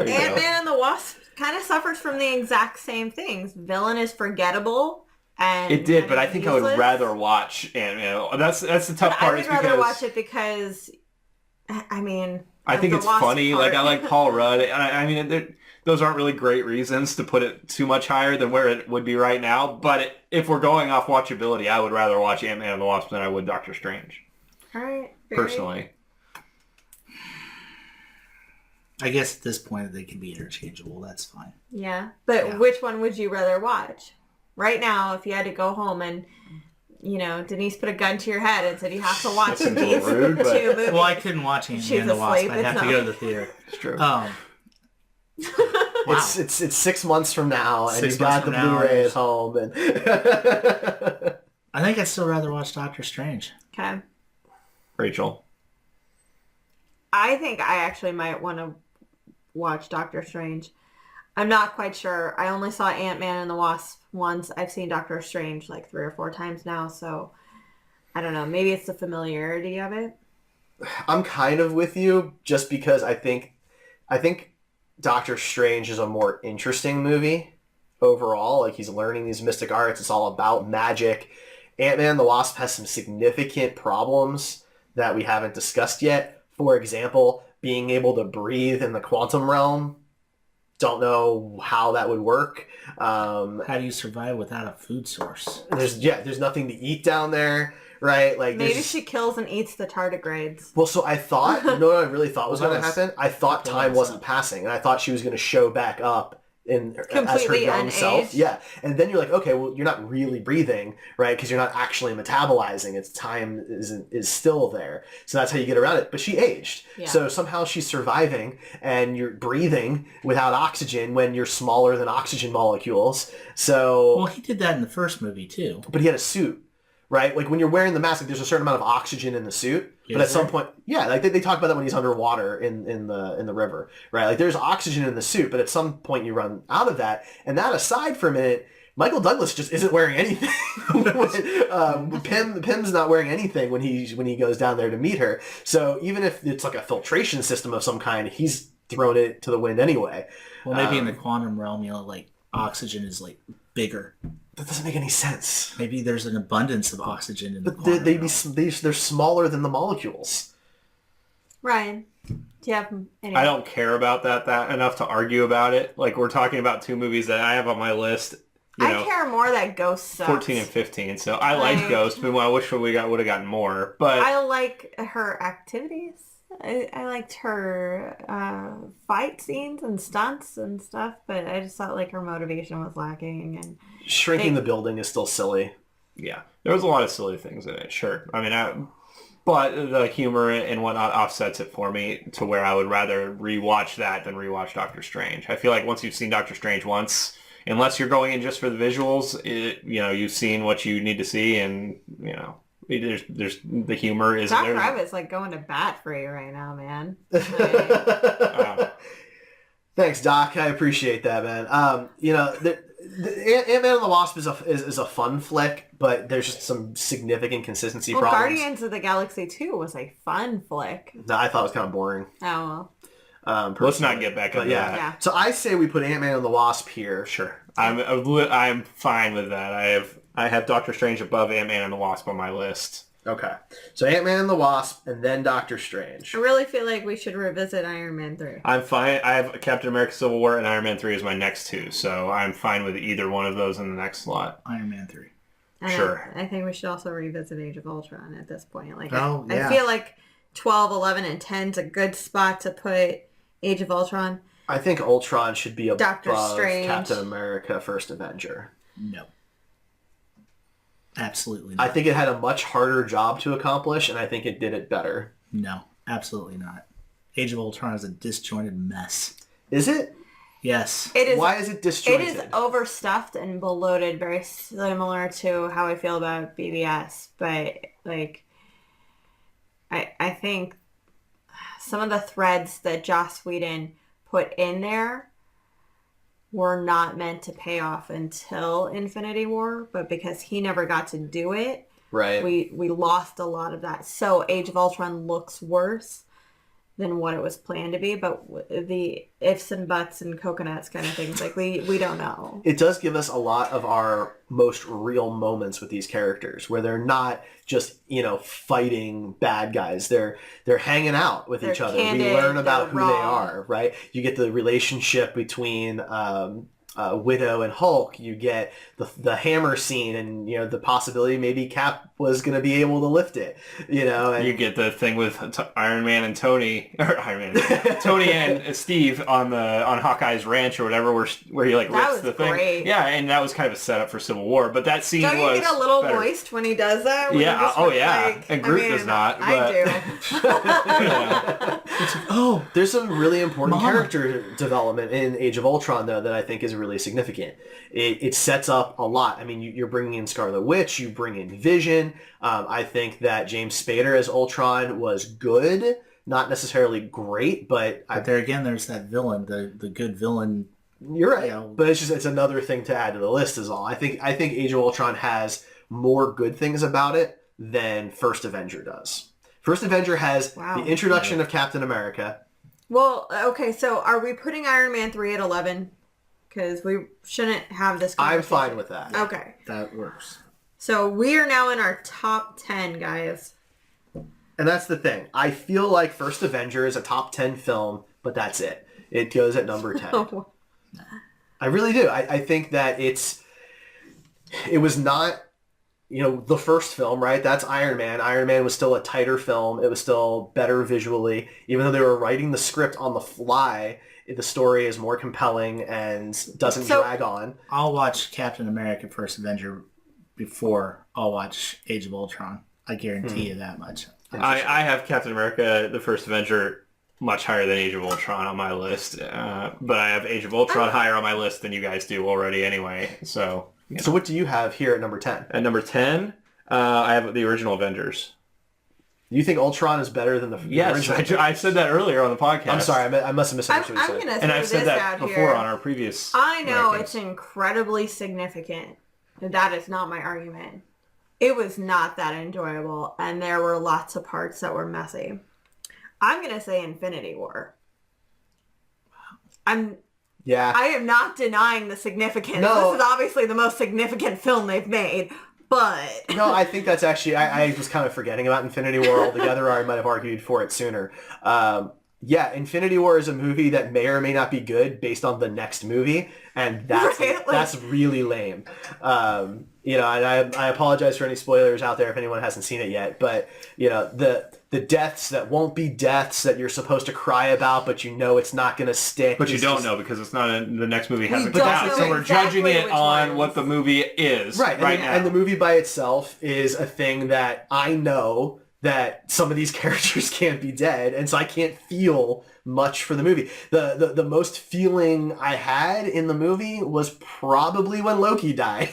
Ant-Man and the Wasp kind of suffers from the exact same things. Villain is forgettable. And it did, but I think I would rather watch Ant-Man. That's the tough part. I would rather watch it because, I think it's funny. I like Paul Rudd. Those aren't really great reasons to put it too much higher than where it would be right now. But if we're going off watchability, I would rather watch Ant-Man and the Wasp than I would Doctor Strange. All right. Personally. I guess at this point they can be interchangeable. That's fine. Yeah. But which one would you rather watch? Right now, if you had to go home and, Denise put a gun to your head and said you have to watch these two movies. Well, I couldn't watch Ant-Man and the Wasp. I'd have to go to the theater. It's true. Wow. It's 6 months from now, and you've got the Blu-ray at home. And I think I'd still rather watch Doctor Strange. Okay. Rachel. I think I actually might want to watch Doctor Strange. I'm not quite sure. I only saw Ant-Man and the Wasp once. I've seen Doctor Strange 3 or 4 times now, so I don't know. Maybe it's the familiarity of it. I'm kind of with you, just because I think Doctor Strange is a more interesting movie overall. He's learning these mystic arts. It's all about magic. Ant-Man and the Wasp has some significant problems that we haven't discussed yet. For example, being able to breathe in the quantum realm. Don't know how that would work. How do you survive without a food source? There's nothing to eat down there, right? Maybe she kills and eats the tardigrades. Well, so I thought, what I really thought was going to happen? I thought time wasn't passing, and I thought she was going to show back up as her Completely young self. unaged. Yeah. And then you're like, okay, well, you're not really breathing, right? Because you're not actually metabolizing. Its time is still there. So that's how you get around it. But she aged. Yeah. So somehow she's surviving and you're breathing without oxygen when you're smaller than oxygen molecules. So... Well, he did that in the first movie, too. But he had a suit, right? Like when you're wearing the mask, like, there's a certain amount of oxygen in the suit. But at some point, yeah, like they talk about that when he's underwater in the river, right? Like there's oxygen in the suit, but at some point you run out of that. And that aside for a minute, Michael Douglas just isn't wearing anything. Pym's not wearing anything when he goes down there to meet her. So even if it's like a filtration system of some kind, he's thrown it to the wind anyway. Well, maybe in the quantum realm, like oxygen is like bigger. That doesn't make any sense. Maybe there's an abundance of oxygen in the But quantum realm. they're smaller than the molecules. Ryan, do you have any? I don't care about that enough to argue about it. Like, we're talking about two movies that I have on my list. I care more that Ghost sucks. 14 and 15. So I like Ghost, but I wish we would have gotten more. But I like her activities. I liked her fight scenes and stunts and stuff, but I just felt like her motivation was lacking. And Shrinking the building is still silly. yeah, there was a lot of silly things in it. Sure, I mean, but the humor and whatnot offsets it for me to where I would rather rewatch that than rewatch Doctor Strange. I feel like once you've seen Doctor Strange once, unless you're going in just for the visuals, you've seen what you need to see, and there's the humor is Doc there. Rabbit's like going to bat for you right now, man. Thanks, Doc. I appreciate that, man. Ant-Man and the Wasp is a fun flick, but there's just some significant consistency problems. Guardians of the Galaxy 2 was a fun flick. No, I thought it was kind of boring. Oh, Personally. Let's not get back into that. Yeah. So I say we put Ant-Man and the Wasp here. Sure, I'm fine with that. I have Doctor Strange above Ant-Man and the Wasp on my list. Okay. So Ant-Man and the Wasp, and then Doctor Strange. I really feel like we should revisit Iron Man 3. I'm fine. I have Captain America Civil War and Iron Man 3 as my next two, so I'm fine with either one of those in the next slot. Iron Man 3. And Sure. I think we should also revisit Age of Ultron at this point. Like, Oh, yeah. I feel like 12, 11, and 10 is a good spot to put Age of Ultron. I think Ultron should be above Doctor Strange. Captain America First Avenger. No. Absolutely I not. think it had a much harder job to accomplish, and I think it did it better. No, absolutely not. Age of Ultron is a disjointed mess. Is it? Yes. It is. Why is it It disjointed? is overstuffed and bloated, very similar to how I feel about BBS. But like, I think some of the threads that Joss Whedon put in there were not meant to pay off until Infinity War, but because he never got to do it, Right. we lost a lot of that. So Age of Ultron looks worse than what it was planned to be, but the ifs and buts and coconuts kind of things, like we don't know. It does give us a lot of our most real moments with these characters, where they're not just fighting bad guys. They're hanging out with They're each other. candid, We learn about they're who they raw. are, right? You get the relationship between Widow and Hulk. You get the hammer scene, and the possibility maybe Cap was going to be able to lift it. And You get the thing with Iron Man and Tony, or Iron Man, Tony and Steve on Hawkeye's ranch or whatever, where he That rips was the thing. great. Yeah, and that was kind of a setup for Civil War. But that scene Don't was you get a little better. moist when he does that? When Yeah, he just oh looks yeah, like- and Groot does not. I But, do. yeah. Oh, there's some really important Mama. character development in Age of Ultron, though, that I think is really significant. It sets up a lot. I mean, you're bringing in Scarlet Witch, you bring in Vision. I think that James Spader as Ultron was good, not necessarily great, but but there again, there's that villain, the good villain. you're right. Yeah. But it's another thing to add to the list is all. I think Age of Ultron has more good things about it than First Avenger does. First Avenger has Wow. the introduction of Captain America. Well, okay, so are we putting Iron Man 3 at 11? Because we shouldn't have this I'm conversation. fine with that. Okay. That works. So we are now in our top 10, guys. And that's the thing. I feel like First Avenger is a top 10 film, but that's it. It goes at number 10. I really do. I think that it was not, the first film, right? That's Iron Man. Iron Man was still a tighter film. It was still better visually. Even though they were writing the script on the fly, the story is more compelling and doesn't drag on. I'll watch Captain America: First Avenger before I'll watch Age of Ultron. I guarantee you that much. I have Captain America: The First Avenger much higher than Age of Ultron on my list, but I have Age of Ultron higher on my list than you guys do already anyway. So, So what do you have here at number 10? At number 10, I have the original Avengers. You think Ultron is better than the Yes, original? I said that earlier on the podcast. I'm sorry, I must have misunderstood what you I'm said. going to And throw I've this said that out before here. on our previous I know rankings. it's incredibly significant. That is not my argument. It was not that enjoyable, and there were lots of parts that were messy. I'm going to say Infinity War. I am not denying the significance. No. This is obviously the most significant film they've made, but... No, I think that's actually... I was kind of forgetting about Infinity War altogether, or I might have argued for it sooner. Infinity War is a movie that may or may not be good based on the next movie, and that's really lame. And I apologize for any spoilers out there if anyone hasn't seen it yet, but the deaths that won't be deaths that you're supposed to cry about, but it's not going to stick. But you don't know because it's not the next movie hasn't don't come out, know so we're exactly judging it which on ones. what the movie is right now. And the movie by itself is a thing that I know that some of these characters can't be dead, and so I can't feel much for the movie. The most feeling I had in the movie was probably when Loki died.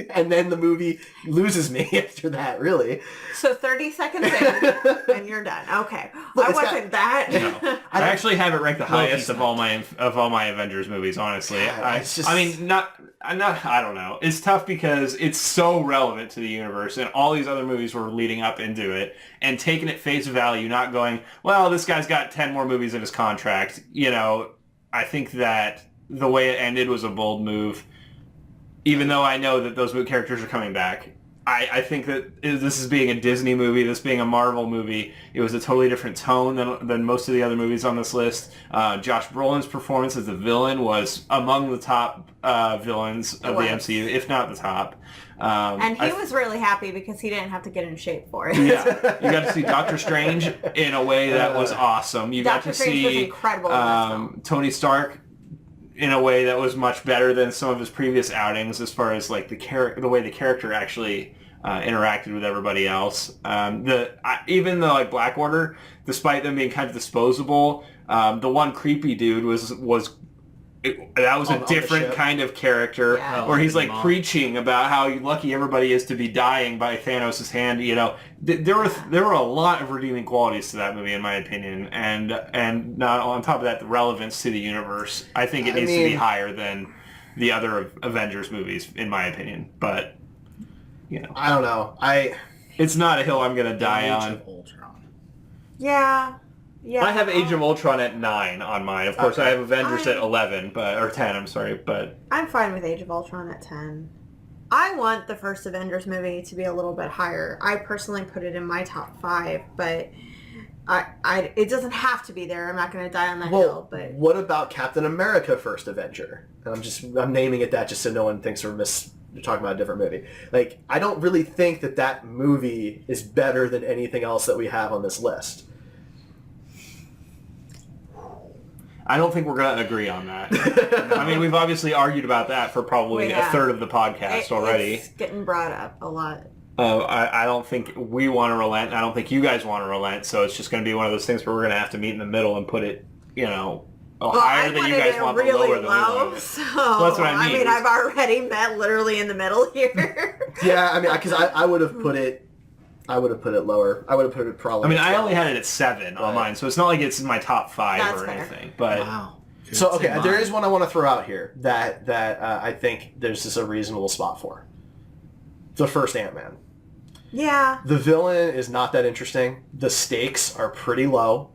And then the movie loses me after that, really. So 30 seconds in, and you're done. Okay. Look, I it's wasn't that. No. I actually have it ranked the highest of all my Avengers movies. Honestly, God, it's just- I don't know. It's tough because it's so relevant to the universe, and all these other movies were leading up into it, and taking it face value, not going, well, this guy's got 10 more movies in his contract. I think that the way it ended was a bold move. Even though I know that those characters are coming back, I think that this is being a Disney movie, this being a Marvel movie, it was a totally different tone than most of the other movies on this list. Josh Brolin's performance as the villain was among the top villains of the MCU, if not the top. And he was really happy because he didn't have to get in shape for it. Yeah, you got to see Doctor Strange in a way that was awesome. You got Doctor to Strange was see incredible in this film. Tony Stark in a way that was much better than some of his previous outings, as far as like the way the character actually interacted with everybody else. Even the Black Order, despite them being kind of disposable, the one creepy dude was a different kind of character, where he's preaching about how lucky everybody is to be dying by Thanos' hand. There were a lot of redeeming qualities to that movie, in my opinion, and not on top of that, the relevance to the universe. I think it needs to be higher than the other Avengers movies, in my opinion. But I don't know. It's not a hill I'm gonna die on. Age of Ultron. Yeah. I have Age of Ultron at 9 on mine. Of course, I have Avengers at 11, or 10. I'm sorry, but I'm fine with Age of Ultron at 10. I want the first Avengers movie to be a little bit higher. I personally put it in my top 5, but it doesn't have to be there. I'm not going to die on that hill. But what about Captain America: First Avenger? And I'm naming it that just so no one thinks we're talking about a different movie. I don't really think that movie is better than anything else that we have on this list. I don't think we're going to agree on that. I mean, we've obviously argued about that for probably a third of the podcast already. It's getting brought up a lot. I don't think we want to relent. I don't think you guys want to relent. So it's just going to be one of those things where we're going to have to meet in the middle and put it, higher than you guys want, but lower than we want. So, that's what I mean. I've already met literally in the middle here. Yeah, I mean, because I would have put it lower. I would have put it probably. I mean, I only had it at 7 on mine, so it's not like it's in my top 5 That's or fair. anything. But Wow. So okay, there is one I want to throw out here that I think there's just a reasonable spot for. The first Ant-Man. Yeah. The villain is not that interesting. The stakes are pretty low,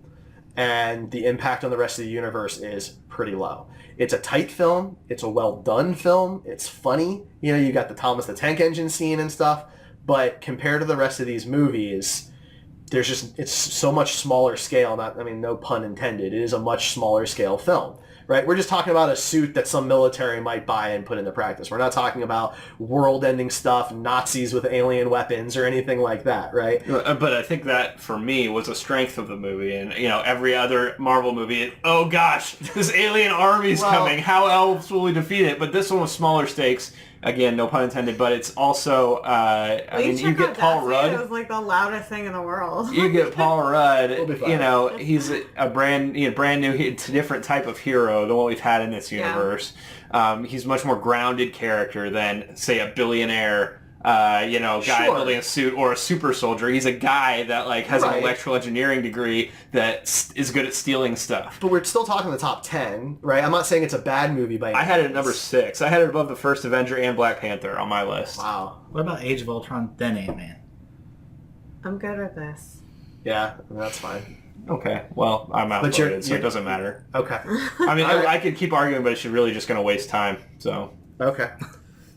and the impact on the rest of the universe is pretty low. It's a tight film. It's a well-done film. It's funny. You got the Thomas the Tank Engine scene and stuff, but compared to the rest of these movies, it's so much smaller scale. No pun intended. It is a much smaller scale film. right? We're just talking about a suit that some military might buy and put into practice. We're not talking about world-ending stuff, Nazis with alien weapons, or anything like that, right? But I think that, for me, was a strength of the movie. And, every other Marvel movie, oh gosh, this alien army's coming. How else will we defeat it? But this one was smaller stakes. Again, no pun intended, but it's also, you get Paul Rudd. It was like the loudest thing in the world. You get Paul Rudd, he's a brand new, different type of hero than what we've had in this universe. Yeah. He's a much more grounded character than, say, a billionaire, guy building a suit, or a super soldier. He's a guy that has an electrical engineering degree that is good at stealing stuff. But we're still talking the top 10, right? I'm not saying it's a bad movie by any I had it at number 6. I had it above the first Avenger and Black Panther on my list. Wow. What about Age of Ultron, then Ant-Man? I'm good with this. Yeah, that's fine. Okay, well, I'm outvoted, so it doesn't matter. Okay. I could keep arguing, but it's really just going to waste time, so... Okay.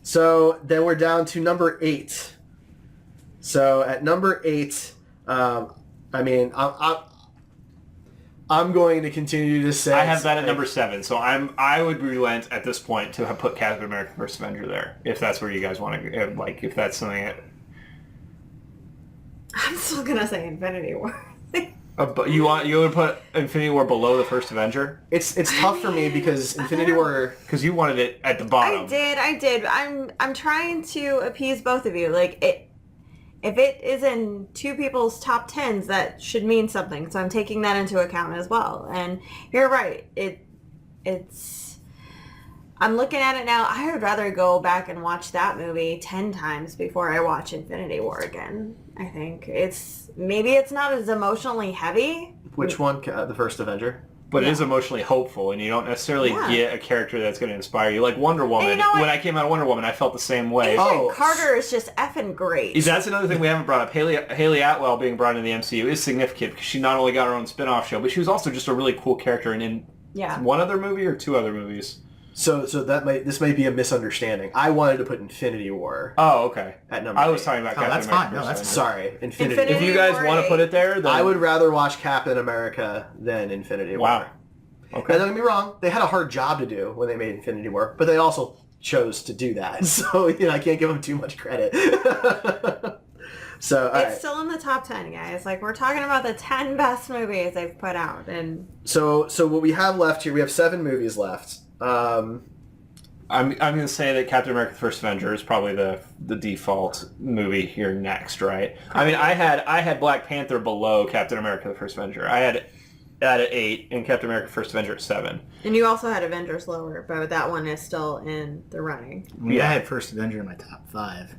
So then we're down to number 8. So at number 8, I'm going to continue to say I have that at number 7. So I would relent at this point to have put Captain America: First Avenger there, if that's where you guys want to if that's something that... I'm still gonna say Infinity War. But you would put Infinity War below the first Avenger? It's tough for me because Infinity War... Because you wanted it at the bottom. I did. I'm trying to appease both of you. If it is in two people's top 10s, that should mean something. So I'm taking that into account as well. And you're right. It's... I'm looking at it now. I would rather go back and watch that movie 10 times before I watch Infinity War again. I think maybe it's not as emotionally heavy. Which one? The first Avenger? But it is emotionally hopeful, and you don't necessarily get a character that's going to inspire you. Like Wonder Woman. When I came out of Wonder Woman, I felt the same way. Carter is just effing great. That's another thing we haven't brought up. Haley Atwell being brought into the MCU is significant because she not only got her own spin-off show, but she was also just a really cool character in one other movie or 2 other movies. So this might be a misunderstanding. I wanted to put Infinity War. Oh, okay. At number 8. I was talking about Captain America. That's fine. No, that's sorry. Infinity. If you guys want to put it there, then... I would rather watch Captain America than Infinity War. Wow. Okay. Now, don't get me wrong. They had a hard job to do when they made Infinity War, but they also chose to do that. So I can't give them too much credit. So it's still in the top 10, guys. We're talking about the 10 best movies they've put out, and so what we have left here, we have 7 movies left. I'm going to say that Captain America: The First Avenger is probably the default movie here next, right? I mean, I had Black Panther below Captain America: The First Avenger. I had at 8 and Captain America: First Avenger at 7. And you also had Avengers lower, but that one is still in the running. I had First Avenger in my top 5.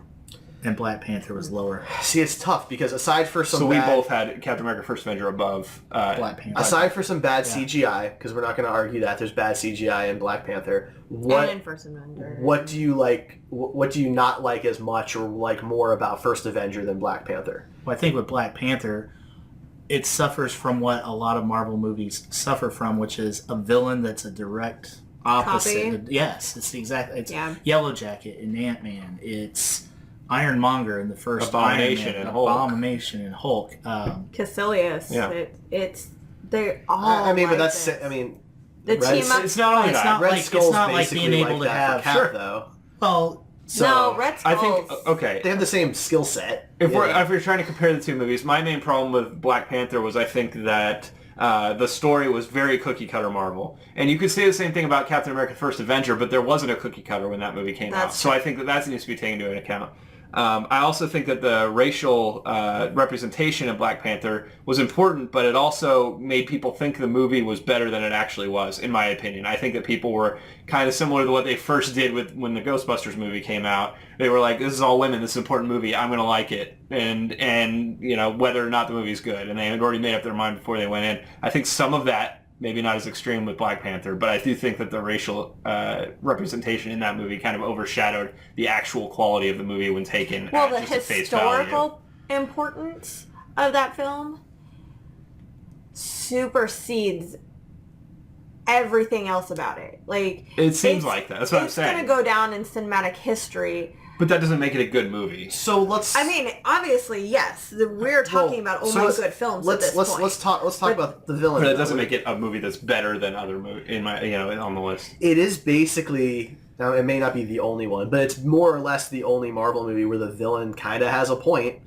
And Black Panther was lower. See, it's tough because aside for some we both had Captain America: First Avenger above Black Panther. Aside for some bad CGI, because we're not going to argue that there's bad CGI in Black Panther. And in First Avenger. What do you like? What do you not like as much or like more about First Avenger than Black Panther? Well, I think with Black Panther, it suffers from what a lot of Marvel movies suffer from, which is a villain that's a direct opposite. Copy. Yes, it's the exact. It's Yellow Jacket in Ant-Man. It's Ironmonger in the first Abomination and Hulk. Abomination and Hulk. Caecilius. Yeah. They're all. But that's. The team up. It's not only that. Red Skull's it's not like basically being able like to that have. for Cap, though. Well, no, Red Skull. I think okay. They have the same skill set. If we're trying to compare the 2 movies, my main problem with Black Panther was I think that the story was very cookie cutter Marvel, and you could say the same thing about Captain America: First Avenger, but there wasn't a cookie cutter when that movie came out. So I think that needs to be taken into account. I also think that the racial representation of Black Panther was important, but it also made people think the movie was better than it actually was, in my opinion. I think that people were kind of similar to what they first did when the Ghostbusters movie came out. They were like, this is all women, this is an important movie, I'm going to like it, and whether or not the movie's good. And they had already made up their mind before they went in. I think some of that, maybe not as extreme with Black Panther, but I do think that the racial representation in that movie kind of overshadowed the actual quality of the movie when taken at the just a face value. historical importance of that film supersedes everything else about it. It seems like that. That's what I'm saying. It's going to go down in cinematic history But that doesn't make it a good movie. So let's. I mean, obviously, yes. We're talking about only good films at this point. Let's talk about the villain. But it doesn't make it a movie that's better than other movies in my on the list. It is basically, now it may not be the only one, but it's more or less the only Marvel movie where the villain kind of has a point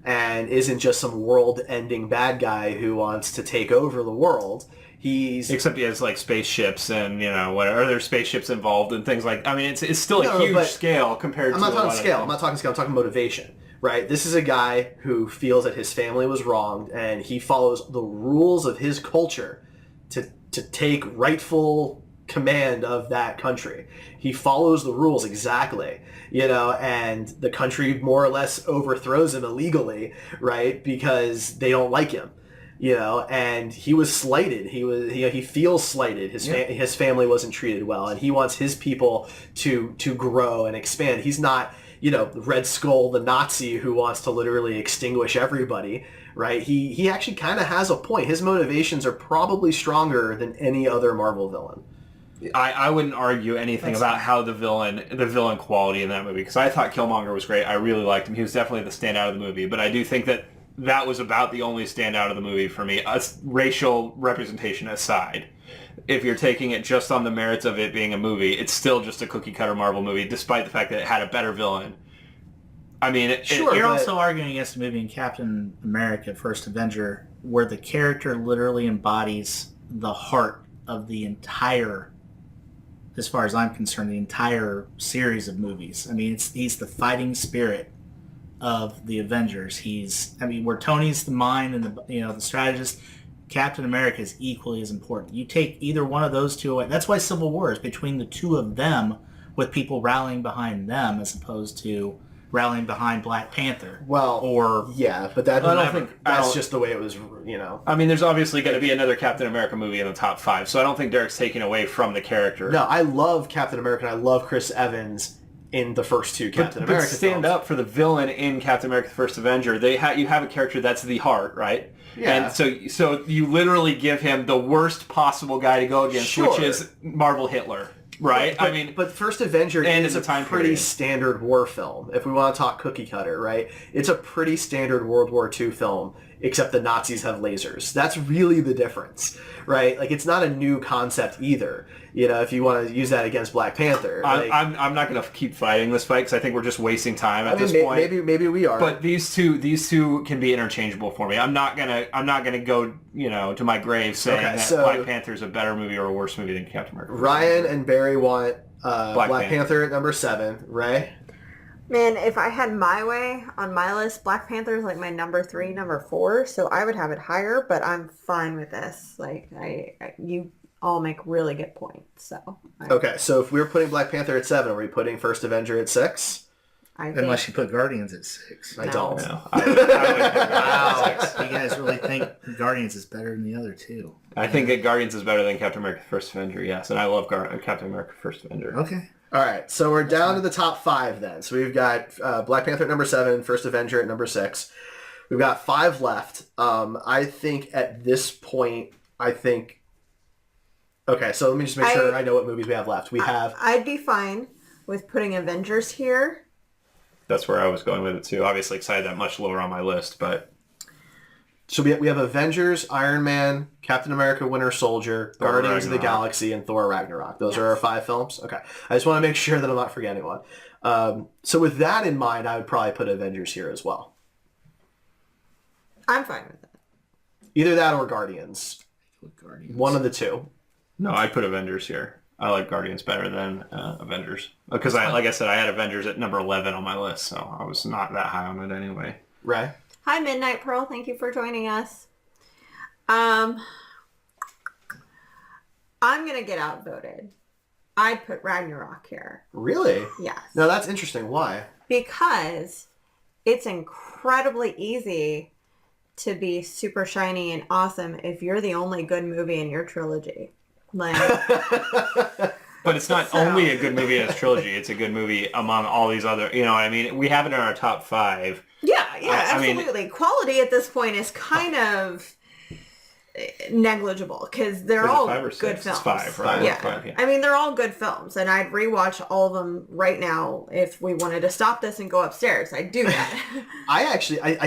and isn't just some world-ending bad guy who wants to take over the world. Except he has like spaceships and whatever. There's spaceships involved and things like. I mean, it's still a huge scale compared to. I'm not talking scale. I'm not talking scale. I'm talking motivation. Right. This is a guy who feels that his family was wronged, and he follows the rules of his culture to take rightful command of that country. He follows the rules exactly, and the country more or less overthrows him illegally, right? Because they don't like him. And he was slighted. He feels slighted. His family wasn't treated well, and he wants his people to grow and expand. He's not, Red Skull, the Nazi who wants to literally extinguish everybody, right? He actually kind of has a point. His motivations are probably stronger than any other Marvel villain. I wouldn't argue anything about how the villain quality in that movie, because I thought Killmonger was great. I really liked him. He was definitely the standout of the movie, but I do think that was about the only standout of the movie for me, racial representation aside. If you're taking it just on the merits of it being a movie, it's still just a cookie-cutter Marvel movie, despite the fact that it had a better villain. I mean, you're also arguing against a movie in Captain America, First Avenger, where the character literally embodies the heart of the entire, as far as I'm concerned, the entire series of movies. I mean, he's the fighting spirit of the Avengers. Where Tony's the mind and the strategist, Captain America is equally as important. You take either one of those two away. That's why Civil War is between the two of them, with people rallying behind them as opposed to rallying behind Black Panther. But that's just the way it was. I mean, there's obviously going to be another Captain America movie in the top 5, so I don't think Derek's taking away from the character. No, I love Captain America, and I love Chris Evans in the first two Captain America films. Stand up for the villain in Captain America: The First Avenger. You have a character that's the heart, right? Yeah. And so you literally give him the worst possible guy to go against, which is Marvel Hitler, right? But First Avenger is a pretty standard war film. If we want to talk cookie cutter, right? It's a pretty standard World War II film, except the Nazis have lasers. That's really the difference, right? Like, it's not a new concept either. If you want to use that against Black Panther. I'm not going to keep fighting this fight because I think we're just wasting time at this point. Maybe we are. But these two can be interchangeable for me. I'm not gonna go to my grave saying that Black Panther is a better movie or a worse movie than Captain America. Ryan and Barry want Black Panther at number 7. Ray? Man, if I had my way on my list, Black Panther is like my number 3, number 4, so I would have it higher, but I'm fine with this. Like, you all make really good points, so. Okay, so if we were putting Black Panther at 7, are we putting First Avenger at 6? Unless you put Guardians at 6. I don't. No. Wow. You guys really think Guardians is better than the other two? I think that Guardians is better than Captain America: First Avenger, yes, and I love Captain America: First Avenger. Okay. All right, so we're down to the top 5 then. So we've got Black Panther at number 7, First Avenger at number 6. We've got 5 left. I think at this point, okay, so let me just make sure I know what movies we have left. I'd be fine with putting Avengers here. That's where I was going with it too. Obviously, because I had that much lower on my list, but. So we have Avengers, Iron Man, Captain America: Winter Soldier, Guardians of the Galaxy, and Thor: Ragnarok. Those are our 5 films? Okay. I just want to make sure that I'm not forgetting one. So with that in mind, I would probably put Avengers here as well. I'm fine with that. Either that or Guardians. One of the two. No, I'd put Avengers here. I like Guardians better than Avengers. Because, like I said, I had Avengers at number 11 on my list, so I was not that high on it anyway. Right. Hi, Midnight Pearl. Thank you for joining us. I'm going to get outvoted. I'd put Ragnarok here. Really? Yes. No, that's interesting. Why? Because it's incredibly easy to be super shiny and awesome if you're the only good movie in your trilogy. Like... But it's not only a good movie in its trilogy. It's a good movie among all these other... You know what I mean? We have it in our top 5. Yeah, absolutely. Quality at this point is kind of... negligible because they're Was it all 5 or good 6? films. It's 5, right? Yeah. 5, yeah. I mean, they're all good films, and I'd rewatch all of them right now if we wanted to stop this and go upstairs. I'd do that. I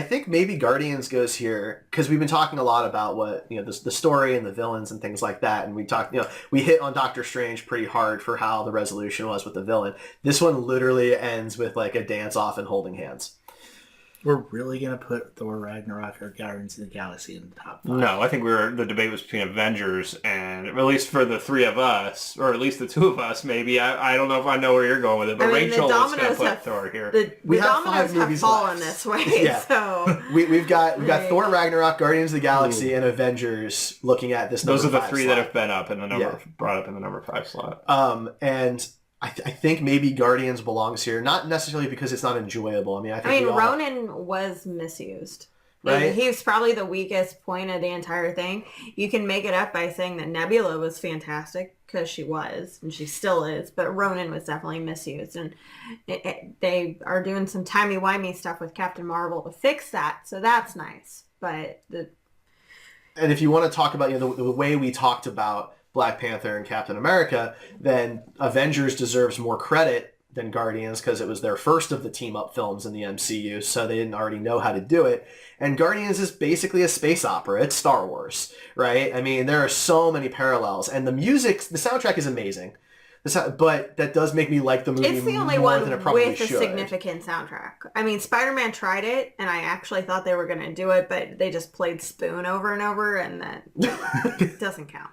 think maybe Guardians goes here because we've been talking a lot about what, the story and the villains and things like that, and we hit on Doctor Strange pretty hard for how the resolution was with the villain. This one literally ends with like a dance off and holding hands. We're really going to put Thor Ragnarok or Guardians of the Galaxy in the top 5. No, I think the debate was between Avengers and, at least for the 3 of us, or at least the 2 of us, maybe. I don't know if I know where you're going with it, but Rachel is going to put Thor here. The dominoes have fallen this way, so... We've got Thor Ragnarok, Guardians of the Galaxy, and Avengers looking at this number 5 Those are the 3 slot. that have been up in the number brought up in the number 5 slot. And I think maybe Guardians belongs here, not necessarily because it's not enjoyable. I mean, Ronan was misused. Right? He was probably the weakest point of the entire thing. You can make it up by saying that Nebula was fantastic, because she was, and she still is, but Ronan was definitely misused. And they are doing some timey-wimey stuff with Captain Marvel to fix that, so that's nice. And if you want to talk about the way we talked about Black Panther and Captain America, then Avengers deserves more credit than Guardians because it was their first of the team-up films in the MCU, so they didn't already know how to do it. And Guardians is basically a space opera. It's Star Wars, right? I mean, there are so many parallels. And the soundtrack is amazing. But that does make me like the movie more than it probably should. It's the only one with a significant soundtrack. I mean, Spider-Man tried it, and I actually thought they were going to do it, but they just played Spoon over and over, and that doesn't count.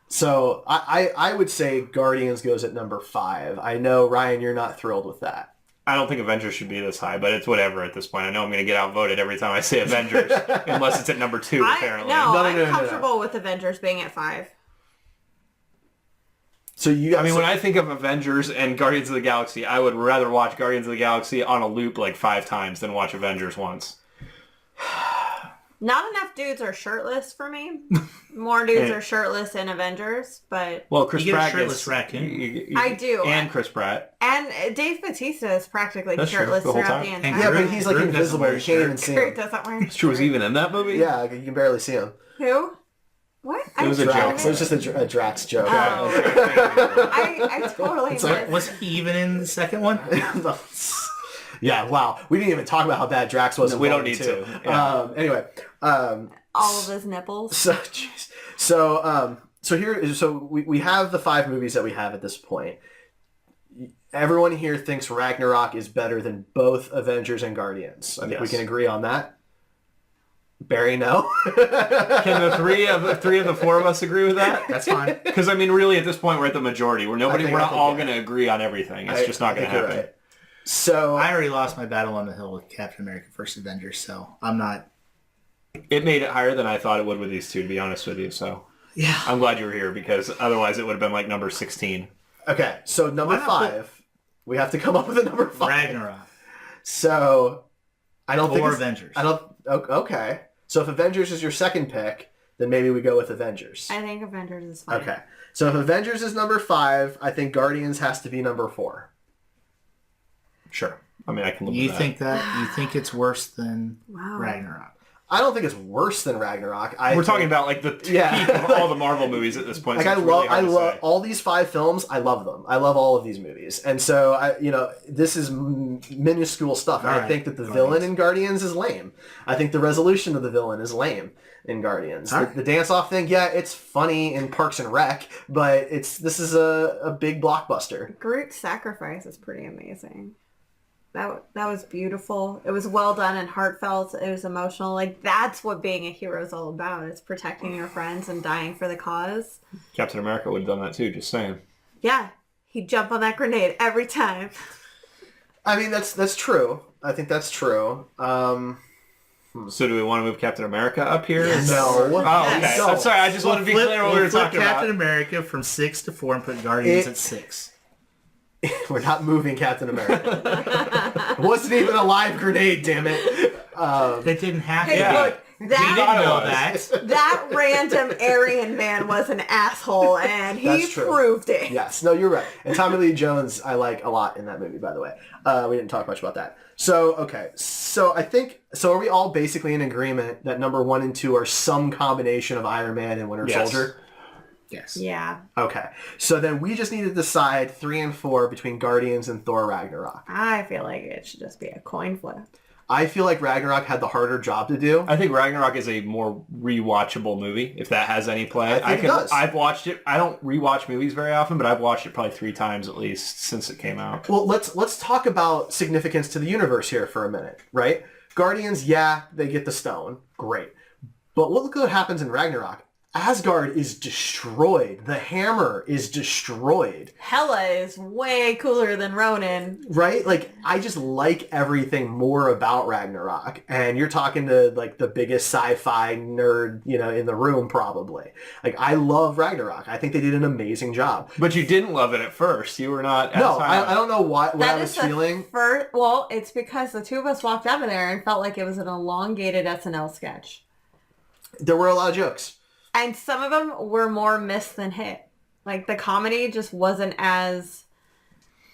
So I would say Guardians goes at number 5. I know, Ryan, you're not thrilled with that. I don't think Avengers should be this high, but it's whatever at this point. I know I'm going to get outvoted every time I say Avengers, unless it's at number 2, apparently. I'm comfortable with Avengers being at 5. So when I think of Avengers and Guardians of the Galaxy, I would rather watch Guardians of the Galaxy on a loop like 5 times than watch Avengers once. Not enough dudes are shirtless for me. More dudes are shirtless in Avengers, but... Well, Chris Pratt shirtless raccoon. I do. And Chris Pratt. And Dave Bautista is practically That's shirtless true, the whole throughout time. the entire Yeah, movie. but he's like invisible. You can't even see him. Kurt doesn't wear a It's true, was shirt. he even in that movie? Yeah, you can barely see him. Who? What? It was a Drax. joke. It was just a Drax joke. Oh. I totally missed. Was he even in the second one? Yeah, wow. We didn't even talk about how bad Drax was. No, in we don't Volume need 2. to. Yeah. Anyway. All of his nipples. So we have the 5 movies that we have at this point. Everyone here thinks Ragnarok is better than both Avengers and Guardians. I think we can agree on that. Barry, no. Can the three of the 4 of us agree with that? That's fine. Because really at this point we're at the majority. We're not all going to agree on everything. It's just not going to happen. Right. So I already lost my battle on the hill with Captain America: First Avengers, so I'm not. It made it higher than I thought it would with these 2, to be honest with you. So yeah, I'm glad you were here because otherwise it would have been like number 16. Okay, so number 5, we have to come up with a number 5. Ragnarok. So I don't think Avengers. I don't. Okay, so if Avengers is your second pick, then maybe we go with Avengers. I think Avengers is fine. Okay, so if Avengers is number 5, I think Guardians has to be number 4. Sure. I mean, I can live You with think that? You think it's worse than Wow. Ragnarok? I don't think it's worse than Ragnarok. We're talking about like the peak of all the Marvel movies at this point. Like so I love all these 5 films. I love them. I love all of these movies, and so this is minuscule stuff. I think that the villain in Guardians is lame. I think the resolution of the villain is lame in Guardians. The dance off thing, yeah, it's funny in Parks and Rec, but this is a big blockbuster. Groot's sacrifice is pretty amazing. That was beautiful. It was well done and heartfelt. It was emotional. Like, that's what being a hero is all about. It's protecting your friends and dying for the cause. Captain America would have done that too, just saying. Yeah. He'd jump on that grenade every time. I mean, that's true. I think that's true. So do we want to move Captain America up here? Yes. No. Oh, okay. Yes. I'm sorry. I just want to be clear what we were talking Captain about. America from 6 to 4 and put Guardians at 6. We're not moving Captain America. It wasn't even a live grenade, damn it. It didn't have to. Hey, Yeah. look, We That didn't know was. that. that random Aryan man was an asshole, and he That's true. proved it. Yes, no, you're right. And Tommy Lee Jones, I like a lot in that movie, by the way. We didn't talk much about that. So, okay. So I think, are we all basically in agreement that number 1 and 2 are some combination of Iron Man and Winter Yes. Soldier? Yes. Yeah, Okay. So then we just need to decide 3 and 4 between Guardians and Thor Ragnarok. I feel like it should just be a coin flip. I feel like Ragnarok had the harder job to do. I think Ragnarok is a more rewatchable movie, if that has any play. I think it does. I've watched it. I don't rewatch movies very often, but I've watched it probably 3 times at least since it came out. Well, let's talk about significance to the universe here for a minute, right? Guardians, yeah, they get the stone. Great. But look what happens in Ragnarok. Asgard is destroyed. The hammer is destroyed. Hela is way cooler than Ronan. Right? Like, I just like everything more about Ragnarok. And you're talking to, like, the biggest sci-fi nerd, in the room, probably. Like, I love Ragnarok. I think they did an amazing job. But you didn't love it at first. You were not. No, I don't know what I was feeling. Well, it's because the two of us walked out of there and felt like it was an elongated SNL sketch. There were a lot of jokes. And some of them were more miss than hit. Like, the comedy just wasn't as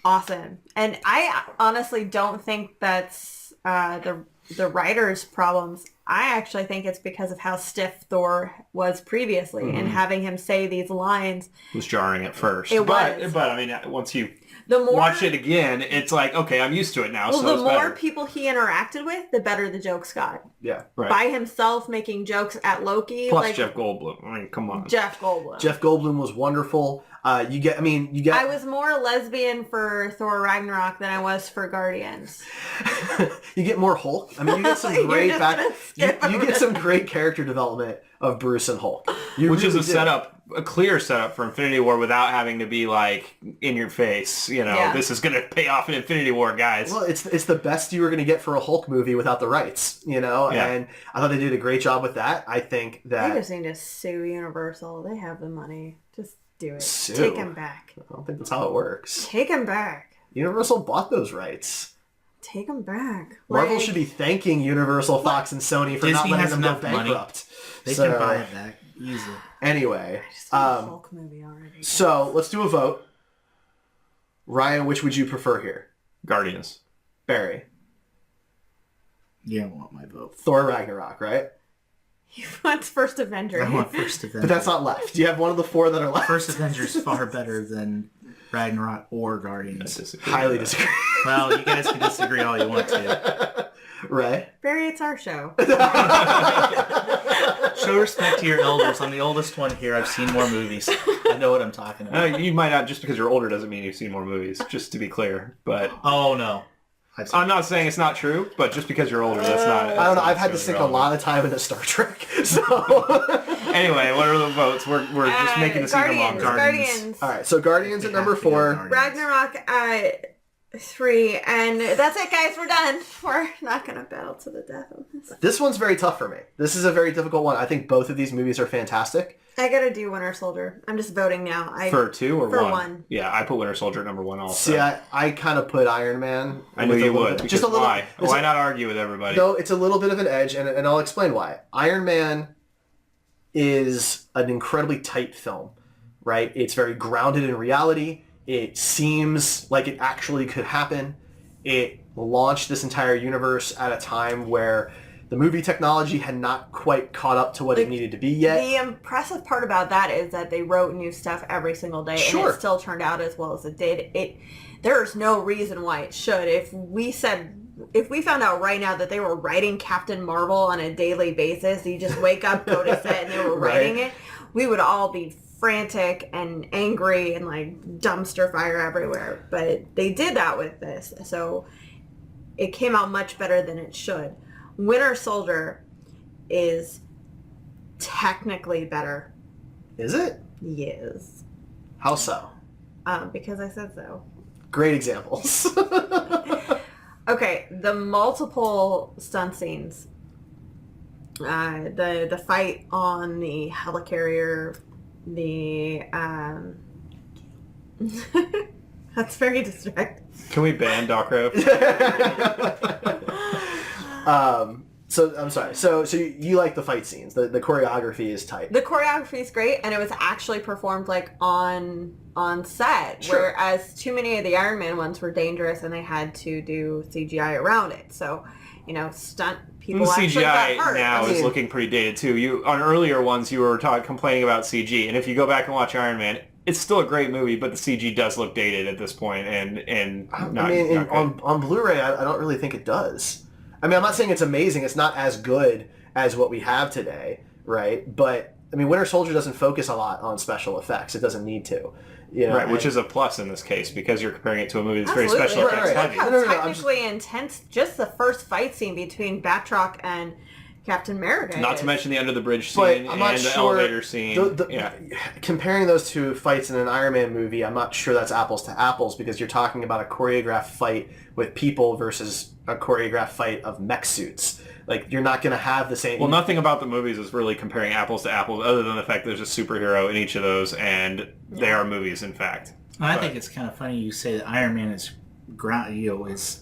awesome. And I honestly don't think that's the writer's problems. I actually think it's because of how stiff Thor was previously. And having him say these lines. It was jarring at first. It was. But I mean, once you The more, watch it again, it's like, okay, I'm used to it now, well, so the it's more better. people he interacted with, the better the jokes got. Yeah. Right. By himself making jokes at Loki. Plus like Jeff Goldblum. I mean, come on. Jeff Goldblum. Jeff Goldblum was wonderful. I was more lesbian for Thor Ragnarok than I was for Guardians. You get more Hulk. I mean, you get some You're great just back. gonna You, skip you over get some great character development of Bruce and Hulk, Which is really a do. setup, a clear setup for Infinity War without having to be like in your face. Yeah. This is going to pay off in Infinity War, guys. Well, it's the best you were going to get for a Hulk movie without the rights, Yeah. And I thought they did a great job with that. I think They that just need to sue Universal. They have the money. Just do it. Sue? Take him back. I don't think that's how it works. Take him back. Universal bought those rights. Take him back. Marvel Like, should be thanking Universal, Fox, and Sony for not Disney letting has them go enough money. bankrupt. They So, can buy it back easily. Anyway, I just saw a Hulk movie already. so let's do a vote. Ryan, which would you prefer here? Guardians. Barry. You don't want my vote. Thor Ragnarok, right? He wants First Avenger. I want First Avenger. But that's not left. You have one of the 4 that are left. First Avenger's far better than Ragnarok or I Guardians. disagree Highly with that. disagree. Well, you guys can disagree all you want to. Right? Barry, it's our show. Show respect to your elders. I'm the oldest one here. I've seen more movies. I know what I'm talking about. You might not, just because you're older doesn't mean you've seen more movies, just to be clear. But Oh, no. I'm not saying it's not true, but just because you're older, that's not... I don't know. I've had to sink a lot of time into Star Trek. So, Anyway, what are the votes? We're just making this even longer. Guardians. all right. So Guardians at number 4. Ragnarok at 3. And that's it, guys. We're done. We're not going to battle to the death on this. This one's very tough for me. This is a very difficult one. I think both of these movies are fantastic. I got to do Winter Soldier. I'm just voting now. For 2 or For 1? one. Yeah, I put Winter Soldier at number 1 also. See, I kind of put Iron Man. I knew with a you little would. bit- Because just a little. why? it's Why a- not argue with everybody? No, it's a little bit of an edge, and I'll explain why. Iron Man is an incredibly tight film, right? It's very grounded in reality. It seems like it actually could happen. It launched this entire universe at a time where the movie technology had not quite caught up to what it needed to be yet. The impressive part about that is that they wrote new stuff every single day, Sure. and it still turned out as well as it did. There's no reason why it should. If we found out right now that they were writing Captain Marvel on a daily basis, you just wake up, go to set, and they were Right. writing it, we would all be frantic and angry and like dumpster fire everywhere. But they did that with this, so it came out much better than it should. Winter Soldier is technically better. Is it? Yes. How so? Because I said so. Great examples. Okay, the multiple stunt scenes. The fight on the helicarrier, that's very distracting. Can we ban Doc Rove? So I'm sorry. So you like the fight scenes? The choreography is tight. The choreography is great, and it was actually performed like on set. Sure. Whereas too many of the Iron Man ones were dangerous, and they had to do CGI around it. So, stunt people The actually got CGI hurt. now is looking pretty dated too. You on earlier ones you were complaining about CG, and if you go back and watch Iron Man, it's still a great movie, but the CG does look dated at this point, and not good. on Blu-ray, I don't really think it does. I mean, I'm not saying it's amazing. It's not as good as what we have today, right? But I mean, Winter Soldier doesn't focus a lot on special effects. It doesn't need to, right, which is a plus in this case because you're comparing it to a movie that's very Absolutely. special effects Right. heavy. Look how No, technically intense just the first fight scene between Batroc and Captain America Not is. to mention the under the bridge But scene I'm not and the sure elevator scene. Comparing those two fights in an Iron Man movie, I'm not sure that's apples to apples because you're talking about a choreographed fight with people versus a choreographed fight of mech suits. Like, you're not going to have the same... Well, nothing about the movies is really comparing apples to apples other than the fact there's a superhero in each of those, and they are movies, in fact. I think it's kind of funny you say that Iron Man is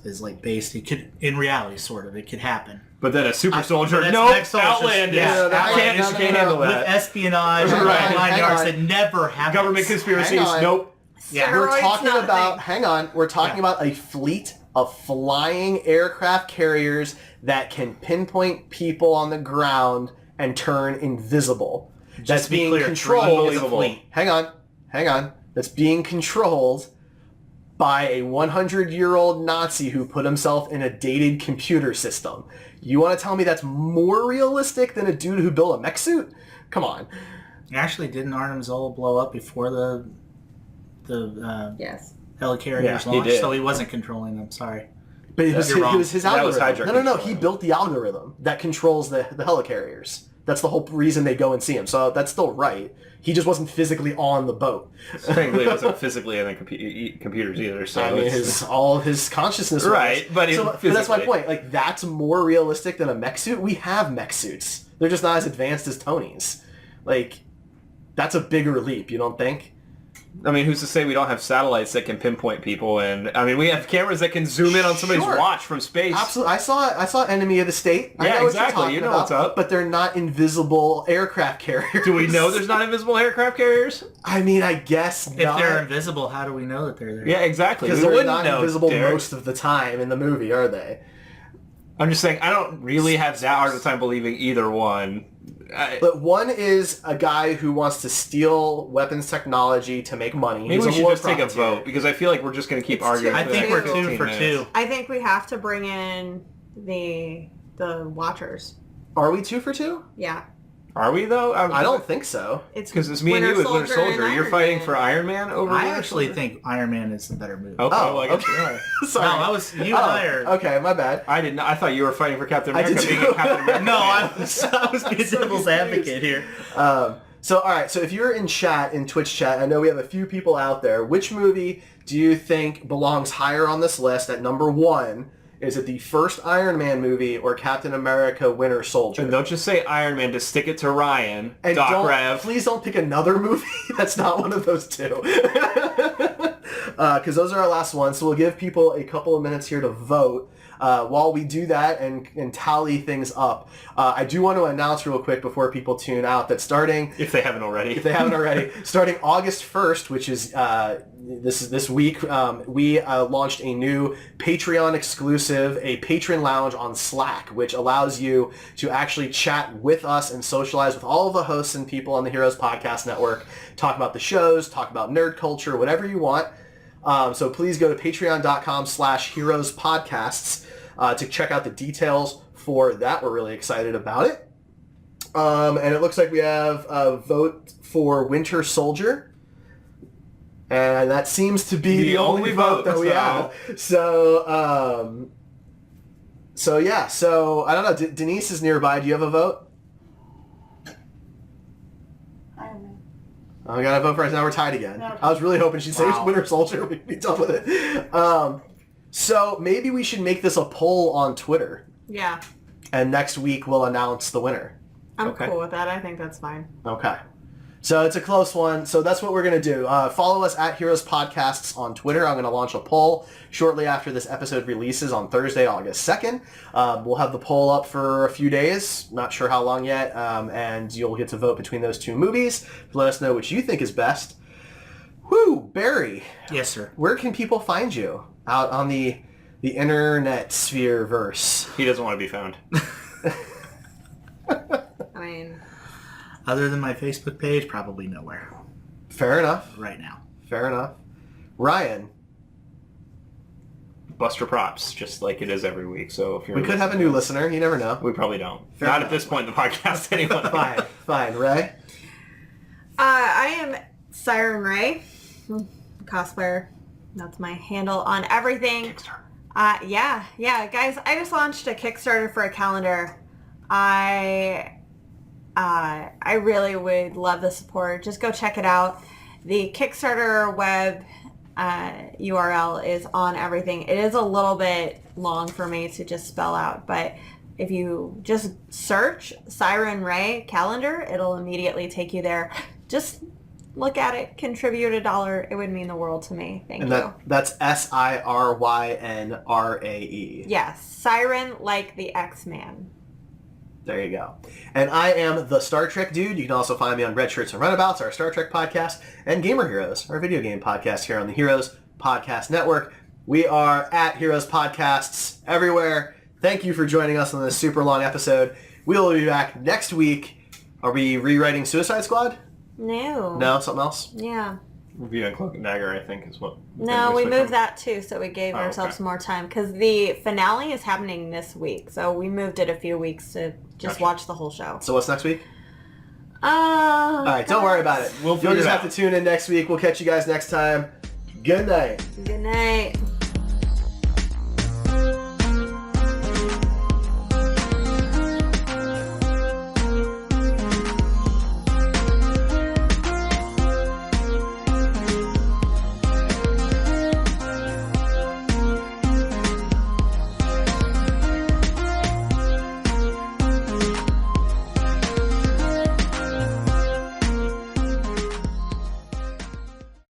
is like based. It could, in reality, sort of, it could happen. But then a super soldier, that's no, mech soldiers. outlandish. Yeah, Can't handle With that. espionage and Right. online yards that never happens. Government conspiracies, Hang on. nope. Yeah. We're Steroids, talking not a about... thing. Hang on. We're talking about a fleet of flying aircraft carriers that can pinpoint people on the ground and turn invisible. That's to be being clear, controlled... unbelievable. Hang on. That's being controlled by a 100-year-old Nazi who put himself in a dated computer system. You want to tell me that's more realistic than a dude who built a mech suit? Come on. Actually, didn't Arnim Zola blow up before the Yes. helicarriers Yeah, he launched? did. So he wasn't controlling them. Sorry. But it was You're wrong. his That was algorithm. Hydra No. controlling He them. built the algorithm that controls the helicarriers. That's the whole reason they go and see him. So that's still right. He just wasn't physically on the boat. Technically, it wasn't physically in the computers either. So I mean, all of his consciousness was. Right, but but that's my physically. point. Like, that's more realistic than a mech suit. We have mech suits. They're just not as advanced as Tony's. Like, that's a bigger leap, you don't think? I mean, who's to say we don't have satellites that can pinpoint people? And I mean, we have cameras that can zoom in on somebody's Sure. watch from space. Absolutely. I saw Enemy of the State. I Yeah, know what exactly. you're talking You know about, what's up. But they're not invisible aircraft carriers. Do we know there's not invisible aircraft carriers? I mean, I guess If not. they're invisible, how do we know that they're there? Yeah, exactly. Because We they're wouldn't not know, invisible Derek. most of the time in the movie, are they? I'm just saying, I don't really have that hard of a time believing either one. But one is a guy who wants to steal weapons technology to make money. Maybe He's we a should war just take a profiteer. vote, because I feel like we're just going to keep It's arguing. too- I for think the we're next 2 15 for minutes. 2. I think we have to bring in the Watchers. Are we 2 for 2? Yeah. Are we, though? I don't think so. It's Because it's me and you with Winter Soldier. and You're Iron fighting Man. for Iron Man over I Winter actually Soldier? think Iron Man is the better movie. Okay, Oh, well, I guess okay. you are. Sorry. No, I was you and I are. Okay, my bad. I did not. I thought you were fighting for Captain I America did being too. a Captain America. No, fan. I was being devil's advocate here. So, all right. So, if you're in chat, in Twitch chat, I know we have a few people out there. Which movie do you think belongs higher on this list at number 1? Is it the first Iron Man movie or Captain America: Winter Soldier? And don't just say Iron Man to stick it to Ryan. And Doc Rev. please don't pick another movie that's not one of those two. Because those are our last ones. So we'll give people a couple of minutes here to vote. While we do that and tally things up, I do want to announce real quick before people tune out that starting... If they haven't already. If they haven't already, starting August 1st, which is this week, we launched a new Patreon exclusive, a patron lounge on Slack, which allows you to actually chat with us and socialize with all of the hosts and people on the Heroes Podcast Network, talk about the shows, talk about nerd culture, whatever you want. So please go to patreon.com/heroespodcasts to check out the details for that. We're really excited about it. And it looks like we have a vote for Winter Soldier. And that seems to be the only vote that we have. So yeah. So, I don't know. Denise is nearby. Do you have a vote? I don't know. Oh, we got a vote for us. Now we're tied again. No. I was really hoping she'd say Wow. Winter Soldier. We'd be done with it. So maybe we should make this a poll on Twitter. Yeah. And next week we'll announce the winner. I'm Okay. cool with that. I think that's fine. Okay. So it's a close one. So that's what we're going to do. Follow us at Heroes Podcasts on Twitter. I'm going to launch a poll shortly after this episode releases on Thursday, August 2nd. We'll have the poll up for a few days. Not sure how long yet. And you'll get to vote between those two movies. Let us know which you think is best. Whew, Barry. Yes, sir. Where can people find you out on the internet sphere verse? He doesn't want to be found. I mean, Other than my Facebook page, probably nowhere Fair enough. right now. Fair enough. Ryan, Buster Props, just like it is every week. So if you're we could have a new listener. You never know. we probably don't. Fair Not enough. at this point in the podcast, anyway. Fine. Ray? I am Siren Ray, cosplayer. That's my handle on everything. Yeah, guys. I just launched a Kickstarter for a calendar. I really would love the support. Just go check it out. The Kickstarter web URL is on everything. It is a little bit long for me to just spell out, but if you just search Siren Ray calendar, it'll immediately take you there. Just look at it, contribute $1. It would mean the world to me. Thank you. That's SIRYNRAE. Yes, Siren like the X-Man. There you go. And I am the Star Trek Dude. You can also find me on Red Shirts and Runabouts, our Star Trek podcast, and Gamer Heroes, our video game podcast here on the Heroes Podcast Network. We are at Heroes Podcasts everywhere. Thank you for joining us on this super long episode. We will be back next week. Are we rewriting Suicide Squad? No. No? Something else? Yeah. Reviewing Cloak and Dagger, I think, is what. No, we moved that too, so we gave Oh, ourselves okay. more time because the finale is happening this week, so we moved it a few weeks to just Gotcha. watch the whole show. So what's next week? All All right, don't worry about it. We'll You'll figure just it have out. to tune in next week. We'll catch you guys next time. Good night. Good night.